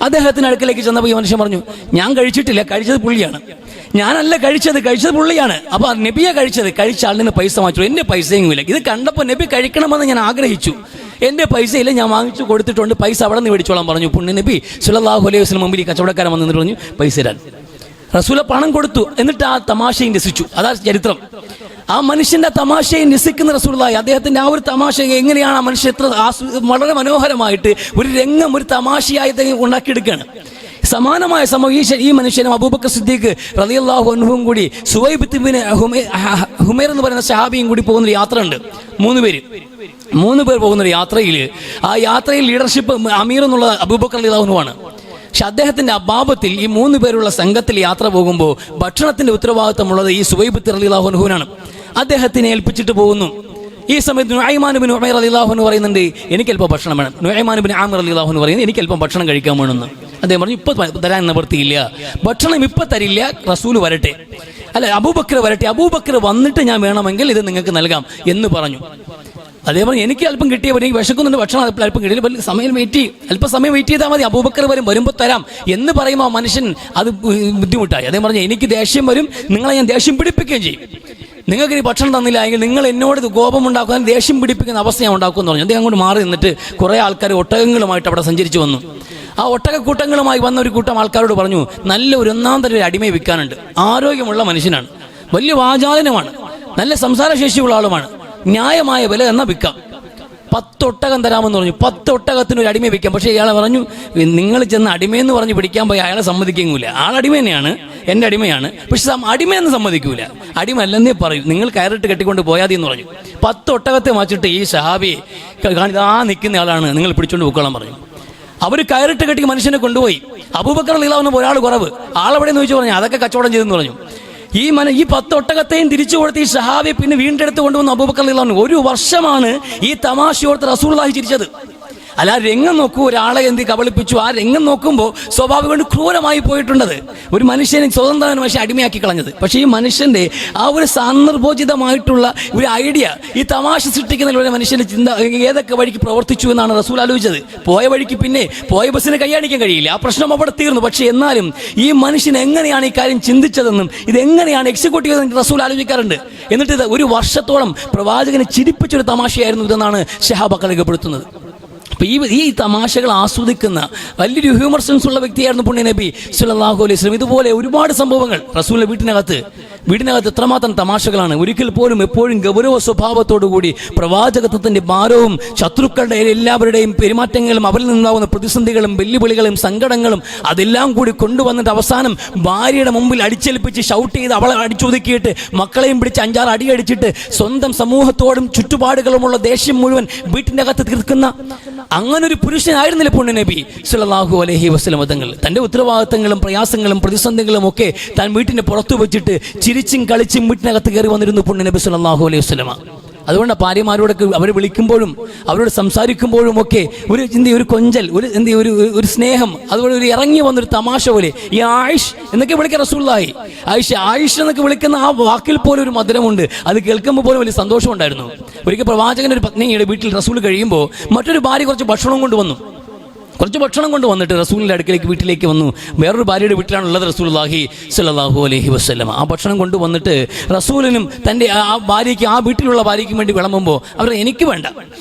അദ്ദേഹത്തിന്റെ അടുക്കലേക്ക് ചെന്നപ്പോൾ ഈ മനുഷ്യൻ പറഞ്ഞു, ഞാൻ കഴിച്ചിട്ടില്ല, കഴിച്ചത് പുള്ളിയാണ്. ഞാനല്ല കഴിച്ചത് പുള്ളിയാണ്. അപ്പൊ നബിയെ കഴിച്ച ആളിന് പൈസ വാങ്ങിച്ചു, എന്റെ പൈസയും ഇല്ല. ഇത് കണ്ടപ്പോൾ നബി കഴിക്കണമെന്ന് ഞാൻ ആഗ്രഹിച്ചു, എന്റെ പൈസയില്ല, ഞാൻ വാങ്ങിച്ചു കൊടുത്തിട്ടുണ്ട്, പൈസ അവിടെ നിന്ന് മേടിച്ചോളാൻ പറഞ്ഞു. പുണ്യ നബി സല്ലല്ലാഹു അലൈഹി വസല്ലം മുമ്പിൽ ഈ കച്ചവടക്കാരൻ വന്നിട്ട് പറഞ്ഞു പൈസ തരാൻ. റസൂല പണം കൊടുത്തു. എന്നിട്ട് ആ തമാശയും രസിച്ചു. അതാ ചരിത്രം. ആ മനുഷ്യന്റെ തമാശയെ രസിക്കുന്ന റസൂലുള്ളാഹി. അദ്ദേഹത്തിന്റെ ആ ഒരു തമാശ എങ്ങനെയാണ് ആ മനുഷ്യൻ എത്ര വളരെ മനോഹരമായിട്ട് ഒരു രംഗം ഒരു തമാശയായി ഉണ്ടാക്കിയെടുക്കുകയാണ്. സമാനമായ സംഭവം ഈ മനുഷ്യനും അബൂബക്കർ സിദ്ദീഖ് റളിയല്ലാഹു അൻഹുവും കൂടി സുവൈബ് ഇബ്നു ഹുമൈർ എന്ന് പറയുന്ന സഹാബിയും കൂടി പോകുന്നൊരു യാത്ര ഉണ്ട്. 3 പേർ പോകുന്നൊരു യാത്രയിൽ, ആ യാത്രയിൽ ലീഡർഷിപ്പ് അമീർ എന്നുള്ള അബൂബക്കർ റളിയല്ലാഹു അൻഹുവാണ്. പക്ഷെ അദ്ദേഹത്തിന്റെ അബാബത്തിൽ ഈ 3 പേരുള്ള സംഘത്തിൽ യാത്ര പോകുമ്പോൾ ഭക്ഷണത്തിന്റെ ഉത്തരവാദിത്തമുള്ളത് ഈ സുവൈബ് റളിയല്ലാഹു അൻഹുവിനാണ്. അദ്ദേഹത്തിനെ ഏൽപ്പിച്ചിട്ട് പോകുന്നു. ഈ സമയത്ത് നുഅയ്മാൻ ഇബ്നു ഉമൈർ റളിയല്ലാഹു അൻഹു പറയുന്നുണ്ട്, എനിക്ക് അല്പം ഭക്ഷണം വേണം. നുഅയ്മാൻ ഇബ്നു ആമിർ റളിയല്ലാഹു അൻഹു പറയുന്നത്, എനിക്ക് അല്പം ഭക്ഷണം കഴിക്കാൻ വേണമെന്ന്. അദ്ദേഹം പറഞ്ഞു, ഇപ്പൊ തരാൻ നിവൃത്തിയില്ല, ഭക്ഷണം ഇപ്പൊ തരില്ല, റസൂൽ വരട്ടെ, അല്ല അബൂബക്കർ വരട്ടെ, അബൂബക്കർ വന്നിട്ട് ഞാൻ വേണമെങ്കിൽ ഇത് നിങ്ങൾക്ക് നൽകാം എന്ന് പറഞ്ഞു. അതേ പറഞ്ഞു, എനിക്ക് അല്പം കിട്ടിയ എനിക്ക് വിശക്കുന്നുണ്ട്, ഭക്ഷണം അല്പം കിട്ടിയില്ല, അല്പസമയം വെയിറ്റ് ചെയ്താൽ മതി, അബൂബക്കർ വരുമ്പോൾ തരാം എന്ന് പറയുമ്പോൾ ആ മനുഷ്യൻ അത് ബുദ്ധിമുട്ടായി. അതേ പറഞ്ഞു, എനിക്ക് ദേഷ്യം വരും, നിങ്ങളെ ഞാൻ ദേഷ്യം പിടിപ്പിക്കുകയും ചെയ്യും. നിങ്ങൾക്ക് ഈ ഭക്ഷണം തന്നില്ല എങ്കിൽ നിങ്ങൾ എന്നോട് കോപമുണ്ടാക്കാൻ ദേഷ്യം പിടിപ്പിക്കുന്ന അവസ്ഥ ഞാൻ ഉണ്ടാക്കുമെന്ന് പറഞ്ഞു. അദ്ദേഹം അങ്ങോട്ട് മാറി നിന്നിട്ട് കുറേ ആൾക്കാർ ഒട്ടകങ്ങളുമായിട്ട് അവിടെ സഞ്ചരിച്ചു വന്നു. ആ ഒട്ടകക്കൂട്ടങ്ങളുമായി വന്ന ഒരു കൂട്ടം ആൾക്കാരോട് പറഞ്ഞു, നല്ല ഒരു ഒന്നാം തരം ഒരു അടിമയെ വിൽക്കാനുണ്ട്, ആരോഗ്യമുള്ള മനുഷ്യനാണ്, വലിയ വാചാലനുമാണ്, നല്ല സംസാരശേഷിയുള്ള ആളുമാണ്, ന്യായമായ വില എന്നാൽ വിൽക്കാം, 10 ഒട്ടകം തരാമെന്ന് പറഞ്ഞു. 10 ഒട്ടകത്തിന് ഒരു അടിമയെ വിൽക്കാം. പക്ഷേ ഇയാളെ പറഞ്ഞു, നിങ്ങൾ ചെന്ന് അടിമയെന്ന് പറഞ്ഞ് പിടിക്കാൻ പോയി അയാളെ സമ്മതിക്കുകയില്ല. ആളടിമ തന്നെയാണ്, എൻ്റെ അടിമയാണ്, പക്ഷെ അടിമയെന്ന് സമ്മതിക്കൂല, അടിമ അല്ലെന്നേ പറയും, നിങ്ങൾ കയറിട്ട് കെട്ടിക്കൊണ്ട് പോയാതി എന്ന് പറഞ്ഞു. 10 ഒട്ടകത്തെ മാച്ചിട്ട് ഈ സഹാബിയെ നിൽക്കുന്ന ആളാണ്, നിങ്ങൾ പിടിച്ചോണ്ട് പോയിക്കോളാൻ പറഞ്ഞു. അവർ കയറിട്ട് കെട്ടി മനുഷ്യനെ കൊണ്ടുപോയി. അബൂബക്കർ റളിയല്ലാഹു അൻഹു ഒരാൾ കുറവ്, ആളെവിടെ ചോദിച്ചു പറഞ്ഞു, അതൊക്കെ കച്ചവടം ചെയ്തെന്ന് പറഞ്ഞു. ഈ 10 ഒട്ടകത്തെയും തിരിച്ചു കൊടുത്ത് ഈ സഹാബി പിന്നെ വീണ്ടെടുത്ത് കൊണ്ടുവന്ന അബൂബക്കർ റളിയല്ലാഹു അൻഹു. 1 വർഷമാണ് ഈ തമാശയോർത്ത് റസൂലുള്ളാഹി ചിരിച്ചത്. അല്ല, രംഗം നോക്കൂ, ഒരാളെ എന്ത് കബളിപ്പിച്ചു, ആ രംഗം നോക്കുമ്പോൾ സ്വാഭാവികമായിട്ട് ക്രൂരമായി പോയിട്ടുണ്ടത്. ഒരു മനുഷ്യനെ സ്വതന്ത്രമായ മനുഷ്യൻ അടിമയാക്കി കളഞ്ഞത്. പക്ഷേ ഈ മനുഷ്യന്റെ ആ ഒരു സന്ദർഭോചിതമായിട്ടുള്ള ഒരു ഐഡിയ, ഈ തമാശ സൃഷ്ടിക്കുന്ന ഒരു മനുഷ്യന്റെ ചിന്ത ഏതൊക്കെ വഴിക്ക് പ്രവർത്തിച്ചു എന്നാണ് റസൂൽ ആലോചിച്ചത്. പോയ വഴിക്ക് പിന്നെ പോയ ബസ്സിനെ കൈയാണിക്കാൻ കഴിയില്ല, ആ പ്രശ്നം അവിടെ തീർന്നു. പക്ഷേ എന്നാലും ഈ മനുഷ്യൻ എങ്ങനെയാണ് ഈ കാര്യം ചിന്തിച്ചതെന്നും ഇതെങ്ങനെയാണ് എക്സിക്യൂട്ട് ചെയ്തതെന്ന് റസൂൽ ആലോചിക്കാറുണ്ട്. എന്നിട്ട് ഇത് 1 വർഷത്തോളം പ്രവാചകനെ ചിരിപ്പിച്ചൊരു തമാശയായിരുന്നു ഇതെന്നാണ് ശഹാബാക്കൾ രേഖപ്പെടുത്തുന്നത്. അപ്പോൾ ഈ തമാശകൾ ആസ്വദിക്കുന്ന വലിയൊരു ഹ്യൂമർ സെൻസ് ഉള്ള വ്യക്തിയായിരുന്നു പുണ്യ നബി സല്ലല്ലാഹു അലൈഹി വസല്ലം. ഇതുപോലെ ഒരുപാട് സംഭവങ്ങൾ റസൂലിന്റെ വീട്ടിനകത്ത് വീടിനകത്ത് എത്രമാത്രം തമാശകളാണ്. ഒരിക്കൽ പോലും എപ്പോഴും ഗൗരവ സ്വഭാവത്തോടുകൂടി പ്രവാചകത്വത്തിന്റെ ഭാരവും ശത്രുക്കളുടെ എല്ലാവരുടെയും പെരുമാറ്റങ്ങളും അവരിൽ നിന്നുണ്ടാകുന്ന പ്രതിസന്ധികളും വെല്ലുവിളികളും സങ്കടങ്ങളും അതെല്ലാം കൂടി കൊണ്ടുവന്നിട്ട് അവസാനം ഭാര്യയുടെ മുമ്പിൽ അടിച്ചേൽപ്പിച്ച് ഷൗട്ട് ചെയ്ത് അവളെ അടിച്ചൊതുക്കിയിട്ട് മക്കളെയും പിടിച്ച് 5-6 അടി അടിച്ചിട്ട് സ്വന്തം സമൂഹത്തോടും ചുറ്റുപാടുകളുമുള്ള ദേഷ്യം മുഴുവൻ വീട്ടിൻ്റെ അകത്ത് തീർക്കുന്ന അങ്ങനൊരു പുരുഷനായിരുന്നില്ല പുണ്യ നബി സല്ലല്ലാഹു അലൈഹി വസല്ലം തങ്ങൾ. തൻ്റെ ഉത്തരവാദിത്തങ്ങളും പ്രയാസങ്ങളും പ്രതിസന്ധികളും ഒക്കെ താൻ വീട്ടിൻ്റെ പുറത്തു വെച്ചിട്ട് ചിരിച്ചും കളിച്ചും വീട്ടിനകത്ത് കയറി വന്നിരുന്നു പുണ്യ നബി സല്ലല്ലാഹു അലൈഹി വസല്ലം. അതുകൊണ്ട് ഭാര്യമാരോടൊക്കെ അവർ വിളിക്കുമ്പോഴും അവരോട് സംസാരിക്കുമ്പോഴും ഒക്കെ ഒരു കൊഞ്ചൽ, ഒരു സ്നേഹം, അതുപോലെ ഒരു ഇറങ്ങി വന്നൊരു തമാശ പോലെ ഈ ആയിഷ് എന്നൊക്കെ വിളിക്കാൻ റസൂലുള്ളാഹി. ആയിഷ് എന്നൊക്കെ വിളിക്കുന്ന ആ വാക്കിൽ പോലും ഒരു മധുരമുണ്ട്. അത് കേൾക്കുമ്പോൾ പോലും വലിയ സന്തോഷമുണ്ടായിരുന്നു. ഒരിക്കൽ പ്രവാചകൻ്റെ ഒരു പത്നിയുടെ വീട്ടിൽ റസൂൽ കഴിയുമ്പോൾ മറ്റൊരു ഭാര്യ കുറച്ച് ഭക്ഷണം കൊണ്ടുവന്നിട്ട് റസൂലിൻ്റെ അടുക്കലേക്ക് വീട്ടിലേക്ക് വന്നു. വേറൊരു ഭാര്യയുടെ വീട്ടിലാണുള്ളത് റസൂലുള്ളാഹി സ്വല്ലല്ലാഹു അലൈഹി വസല്ലം. ആ ഭക്ഷണം കൊണ്ടുവന്നിട്ട് റസൂലിനും തൻ്റെ ആ ഭാര്യയ്ക്ക്, ആ വീട്ടിലുള്ള ഭാര്യയ്ക്കും വേണ്ടി വിളമ്പുമ്പോൾ അവർ എനിക്ക് വേണ്ട.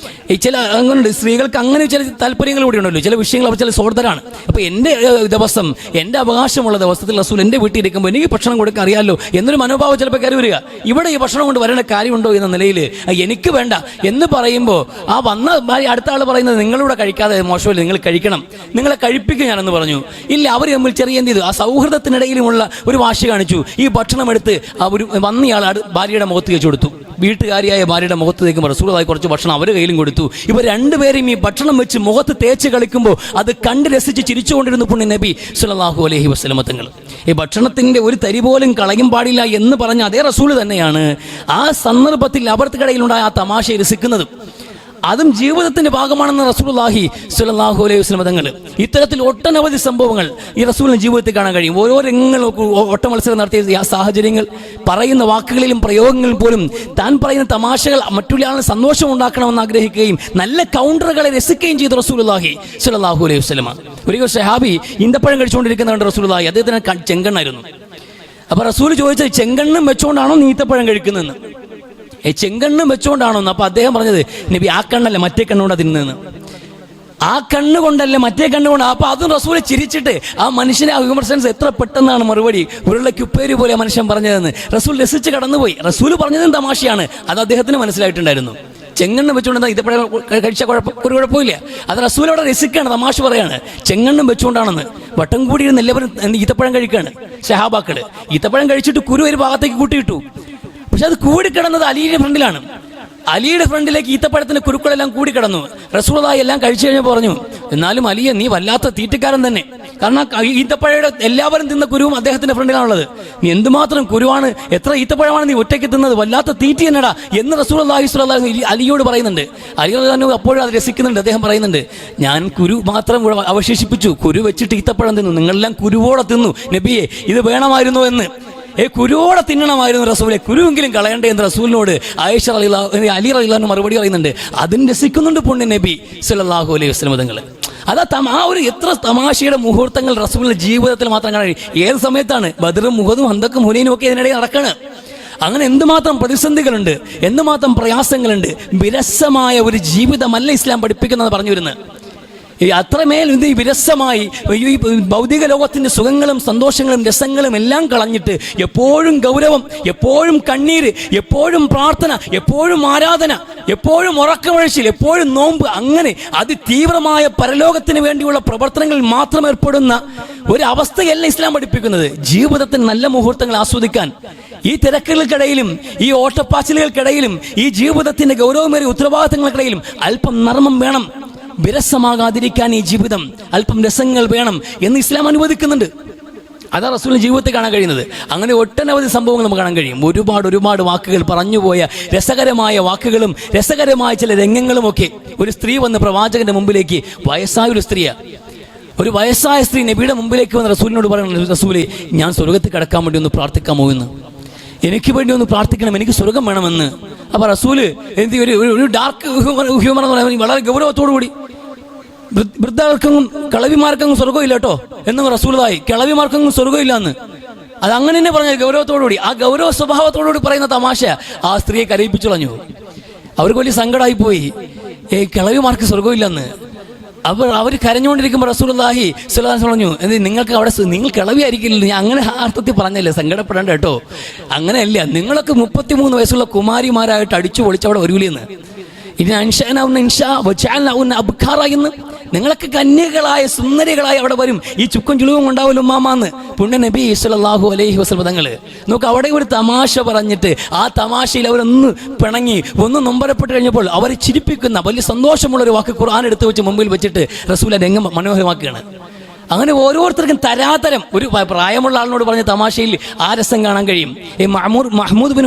ഈ ചില അങ്ങനെയുണ്ട് സ്ത്രീകൾക്ക്, അങ്ങനെ ചില താല്പര്യങ്ങൾ കൂടി ഉണ്ടല്ലോ, ചില വിഷയങ്ങൾ അവർ ചില സ്വാർത്ഥരാണ്. അപ്പോൾ എൻ്റെ ദിവസം, എൻ്റെ അവകാശമുള്ള ദിവസത്തിൽ റസൂൽ എൻ്റെ വീട്ടിൽ ഇരിക്കുമ്പോൾ എനിക്ക് ഭക്ഷണം കൊടുക്കാൻ അറിയാമല്ലോ എന്നൊരു മനോഭാവം ചിലപ്പോൾ കയറി വരിക. ഇവിടെ ഈ ഭക്ഷണം കൊണ്ട് വരേണ്ട കാര്യമുണ്ടോ എന്ന നിലയിൽ എനിക്ക് വേണ്ട എന്ന് പറയുമ്പോൾ ആ വന്ന ഭാര്യ അടുത്ത ആൾ പറയുന്നത് നിങ്ങളിവിടെ കഴിക്കാതെ മോശമല്ല, നിങ്ങൾ കഴിക്കണം, നിങ്ങളെ കഴിപ്പിക്കുക ഞാനെന്ന് പറഞ്ഞു. ഇല്ല, അവർ തമ്മിൽ ചെറിയ എന്ത് ചെയ്തു, ആ സൗഹൃദത്തിനിടയിലുമുള്ള ഒരു വാശി കാണിച്ചു. ഈ ഭക്ഷണം എടുത്ത് ആ ഒരു വന്നയാൾ ഭാര്യയുടെ മുഖത്ത് വെച്ച് കൊടുത്തു. വീട്ടുകാരിയായ ഭാര്യയുടെ മുഖത്ത് തേക്കുമ്പോൾ റസൂലുള്ളാഹി കുറച്ച് ഭക്ഷണം അവർ കയ്യിലും കൊടുത്തു. ഇവർ രണ്ടുപേരും ഈ ഭക്ഷണം വെച്ച് മുഖത്ത് തേച്ച് കളിക്കുമ്പോൾ അത് കണ്ട് രസിച്ച് ചിരിച്ചുകൊണ്ടിരുന്നു പുണ്യ നബി സല്ലല്ലാഹു അലൈഹി വസല്ലം തങ്ങൾ. ഈ ഭക്ഷണത്തിൻ്റെ ഒരു തരി പോലും കളയും പാടില്ല എന്ന് പറഞ്ഞ അതേ റസൂൽ തന്നെയാണ് ആ സന്ദർഭത്തിൽ അവർക്കിടയിലുണ്ടായ ആ തമാശ രസിക്കുന്നത്. അതും ജീവിതത്തിന്റെ ഭാഗമാണെന്ന് റസൂലുള്ളാഹി സ്വല്ലല്ലാഹു അലൈഹി വസല്ലം തങ്ങൾ. ഇത്തരത്തിൽ ഒട്ടനവധി സംഭവങ്ങൾ ഈ റസൂലിന്റെ ജീവിതത്തിൽ കാണാൻ കഴിയും. ഓരോ രംഗങ്ങൾ, ഓട്ട മത്സരം നടത്തിയ സാഹചര്യങ്ങൾ, പറയുന്ന വാക്കുകളിലും പ്രയോഗങ്ങളിലും പോലും താൻ പറയുന്ന തമാശകൾ മറ്റുള്ള ആളിന് സന്തോഷം ഉണ്ടാക്കണമെന്ന് ആഗ്രഹിക്കുകയും നല്ല കൗണ്ടറുകളെ രസിക്കുകയും ചെയ്തു റസൂലുള്ളാഹി സ്വല്ലല്ലാഹു അലൈഹി വസല്ലം. ഒരിക്കൽ സഹാബി ഈന്തപ്പഴം കഴിച്ചുകൊണ്ടിരിക്കുന്നതാണ് റസൂലുള്ളാഹി. അദ്ദേഹത്തിന് ചെങ്കണ്ണായിരുന്നു. അപ്പൊ റസൂൽ ചോദിച്ചത്, ചെങ്കണ്ണും വെച്ചുകൊണ്ടാണോ നീ ഈത്തപ്പഴം കഴിക്കുന്നതെന്ന്? ചെങ്കണ്ണും വെച്ചുകൊണ്ടാണോ? അപ്പൊ അദ്ദേഹം പറഞ്ഞത്, നബി ആ കണ്ണല്ല മറ്റേ കണ്ണുകൊണ്ടാ തിന്നുന്നത്. ആ കണ്ണുകൊണ്ടല്ല മറ്റേ കണ്ണുകൊണ്ട്. അപ്പൊ അതും റസൂൽ ചിരിച്ചിട്ട് ആ മനുഷ്യനെ ആ വിമർശനം എത്ര പെട്ടെന്നാണ് മറുപടി, ഉരുളക്കുപ്പേരി പോലെ ആ മനുഷ്യൻ പറഞ്ഞതെന്ന് റസൂൽ രസിച്ച് കടന്നുപോയി. റസൂൽ പറഞ്ഞതും തമാശയാണ്, അത് അദ്ദേഹത്തിന് മനസ്സിലായിട്ടുണ്ടായിരുന്നു. ചെങ്ങണ്ണും വെച്ചുകൊണ്ട് ഈത്തപ്പഴം കഴിച്ച ഒരു കുഴപ്പമില്ല. അത് റസൂൽ അവിടെ രസിക്കാണ്, തമാശ പറയാണ്. ചെങ്ങണ്ണും വെച്ചുകൊണ്ടാണെന്ന് വട്ടം കൂടിയിരുന്ന് എല്ലാവരും ഈത്തപ്പഴം കഴിക്കുകയാണ്. സഹാബാക്കള് ഈത്തപ്പഴം കഴിച്ചിട്ട് കുരു ഒരു ഭാഗത്തേക്ക് കൂട്ടിയിട്ടു. പക്ഷെ അത് കൂടിക്കിടന്നത് അലിയുടെ ഫ്രണ്ടിലാണ്. അലിയുടെ ഫ്രണ്ടിലേക്ക് ഈത്തപ്പഴത്തിന്റെ കുരുക്കളെല്ലാം കൂടിക്കിടന്നു. റസൂലുള്ളാഹി എല്ലാം കഴിച്ചു കഴിഞ്ഞപ്പോൾ പറഞ്ഞു, എന്നാലും അലിയ നീ വല്ലാത്ത തീറ്റക്കാരൻ തന്നെ. കാരണം ഈത്തപ്പഴയുടെ എല്ലാവരും തിന്ന കുരുവും അദ്ദേഹത്തിന്റെ ഫ്രണ്ടിലാണുള്ളത്. നീ എന്തുമാത്രം കുരുവാണ്, എത്ര ഈത്തപ്പഴമാണ് നീ ഒറ്റയ്ക്ക് തിന്നത്, വല്ലാത്ത തീറ്റി എന്നടാ എന്ന് റസൂലുള്ളാഹി സ്വല്ലല്ലാഹു അലൈഹി വസല്ലം അലിയോട് പറയുന്നുണ്ട്. അലി റളിയല്ലാഹു അപ്പോഴും അത് രസിക്കുന്നുണ്ട്. അദ്ദേഹം പറയുന്നുണ്ട്, ഞാൻ കുരു മാത്രം അവശേഷിപ്പിച്ചു, കുരു വെച്ചിട്ട് ഈത്തപ്പഴം തിന്നു, നിങ്ങളെല്ലാം കുരുവോടെ തിന്നു നബിയെ, ഇത് വേണമായിരുന്നു എന്ന്. കുരുവോടെ തിന്നണമായിരുന്നു റസൂലെ, കുരുവെങ്കിലും കളയണ്ടേ എന്ന് റസൂലിനോട് ആയിഷ റളിയല്ലാഹു അലി റളിയല്ലാഹു മറുപടി പറയുന്നുണ്ട്. അതിന് രസിക്കുന്നുണ്ട് പുണ്യ നബി സല്ലല്ലാഹു അലൈഹി വസല്ലം തങ്ങൾ. അതാ ആ ഒരു എത്ര തമാശയുടെ മുഹൂർത്തങ്ങൾ റസൂലിന്റെ ജീവിതത്തിൽ മാത്രം കാണാൻ. ഏത് സമയത്താണ് ബദറും മുഹദും ഹന്തക്കും ഹുനൈനും ഒക്കെ ഇതിനിടയിൽ നടക്കണം. അങ്ങനെ എന്തുമാത്രം പ്രതിസന്ധികളുണ്ട്, എന്തുമാത്രം പ്രയാസങ്ങളുണ്ട്. വിരസമായ ഒരു ജീവിതമല്ല ഇസ്ലാം പഠിപ്പിക്കുന്നത് പറഞ്ഞു വരുന്നത്. അത്രമേൽ വിരസമായി ഈ ഭൗതിക ലോകത്തിന്റെ സുഖങ്ങളും സന്തോഷങ്ങളും രസങ്ങളും എല്ലാം കളഞ്ഞിട്ട് എപ്പോഴും ഗൗരവം, എപ്പോഴും കണ്ണീര്, എപ്പോഴും പ്രാർത്ഥന, എപ്പോഴും ആരാധന, എപ്പോഴും ഉറക്കമഴച്ചിൽ, എപ്പോഴും നോമ്പ്, അങ്ങനെ അതിതീവ്രമായ പരലോകത്തിന് വേണ്ടിയുള്ള പ്രവർത്തനങ്ങളിൽ മാത്രം ഏർപ്പെടുന്ന ഒരു അവസ്ഥയല്ല ഇസ്ലാം പഠിപ്പിക്കുന്നത്. ജീവിതത്തിന് നല്ല മുഹൂർത്തങ്ങൾ ആസ്വദിക്കാൻ ഈ തിരക്കുകൾക്കിടയിലും ഈ ഓട്ടപ്പാച്ചിലുകൾക്കിടയിലും ഈ ജീവിതത്തിന്റെ ഗൗരവമേറിയ ഉത്തരവാദിത്തങ്ങൾക്കിടയിലും അല്പം നർമ്മം വേണം. വിരസമാകാതിരിക്കാൻ ഈ ജീവിതം അല്പം രസങ്ങൾ വേണം എന്ന് ഇസ്ലാം അനുവദിക്കുന്നുണ്ട്. അതാ റസൂലിന്റെ ജീവിതത്തിൽ കാണാൻ കഴിയുന്നത്. അങ്ങനെ ഒട്ടനവധി സംഭവങ്ങൾ നമുക്ക് കാണാൻ കഴിയും. ഒരുപാട് വാക്കുകൾ പറഞ്ഞുപോയ രസകരമായ വാക്കുകളും രസകരമായ ചില രംഗങ്ങളുമൊക്കെ. ഒരു സ്ത്രീ വന്ന് പ്രവാചകന്റെ മുമ്പിലേക്ക്, വയസ്സായൊരു സ്ത്രീയാ, ഒരു വയസ്സായ സ്ത്രീ നബിയുടെ മുമ്പിലേക്ക് വന്ന് റസൂലിനോട് പറയുന്നത്, റസൂലേ ഞാൻ സ്വർഗത്തിൽ കടക്കാൻ വേണ്ടി ഒന്ന് പ്രാർത്ഥിക്കാമോ എന്ന്, എനിക്ക് വേണ്ടി ഒന്ന് പ്രാർത്ഥിക്കണം, എനിക്ക് സ്വർഗം വേണമെന്ന്. അപ്പൊ റസൂല് എന്ത് ഒരു ഡാർക്ക് ഹ്യൂമർ എന്ന് പറയുന്നത് വളരെ ഗൗരവത്തോടു കൂടി, വൃദ്ധർക്കെങ്കിലും കളവിമാർക്കെങ്കിലും സ്വർഗമില്ല കേട്ടോ എന്ന് റസൂലുള്ളാഹി, കിളവിമാർക്കെങ്കിലും സ്വർഗമില്ല എന്ന്. അത് അങ്ങനെ തന്നെ പറഞ്ഞ ഗൗരവത്തോടുകൂടി, ആ ഗൗരവ സ്വഭാവത്തോടുകൂടി പറയുന്ന തമാശ ആ സ്ത്രീയെ കരയിപ്പിച്ചു കളഞ്ഞു. അവർക്ക് വലിയ സങ്കടമായി പോയി. കിളവിമാർക്ക് സ്വർഗമില്ലെന്ന്. അവർ കരഞ്ഞുകൊണ്ടിരിക്കുമ്പോൾ റസൂലുള്ളാഹി സ്വല്ലല്ലാഹു അലൈഹി വസല്ലം പറഞ്ഞു, നിങ്ങൾക്ക് അവിടെ നിങ്ങൾ കിളവിയായിരിക്കില്ല. ഞാൻ അങ്ങനെ അർത്ഥത്തിൽ പറഞ്ഞല്ലേ, സങ്കടപ്പെടേണ്ട കേട്ടോ. അങ്ങനെയല്ല, നിങ്ങളൊക്കെ 33 വയസ്സുള്ള കുമാരിമാരായിട്ട് അടിച്ചു പൊളിച്ച് അവിടെ വരൂലെന്ന്. ഇനി എന്ന് നിങ്ങളൊക്കെ കന്യകളായ സുന്ദരികളായി അവിടെ വരും, ഈ ചുക്കും ചുളുവും ഉണ്ടാവില്ല ഉമ്മാമാന്ന് പുണ്യ നബി സ്വല്ലല്ലാഹു അലൈഹി വസല്ലം തങ്ങള്. നോക്ക്, അവിടെ ഒരു തമാശ പറഞ്ഞിട്ട് ആ തമാശയിൽ അവരൊന്ന് പിണങ്ങി ഒന്ന് നൊമ്പരപ്പെട്ട് കഴിഞ്ഞപ്പോൾ അവരെ ചിരിപ്പിക്കുന്ന വലിയ സന്തോഷമുള്ള ഒരു വാക്ക് ഖുർആൻ എടുത്തു വെച്ച് മുമ്പിൽ വെച്ചിട്ട് റസൂൽ രംഗം മനോഹരമാക്കുകയാണ്. അങ്ങനെ ഓരോരുത്തർക്കും തരാതരം. ഒരു പ്രായമുള്ള ആളിനോട് പറഞ്ഞ തമാശയിൽ ആ രസം കാണാൻ കഴിയും. ഈ മഹ്മൂദ് ബിൻ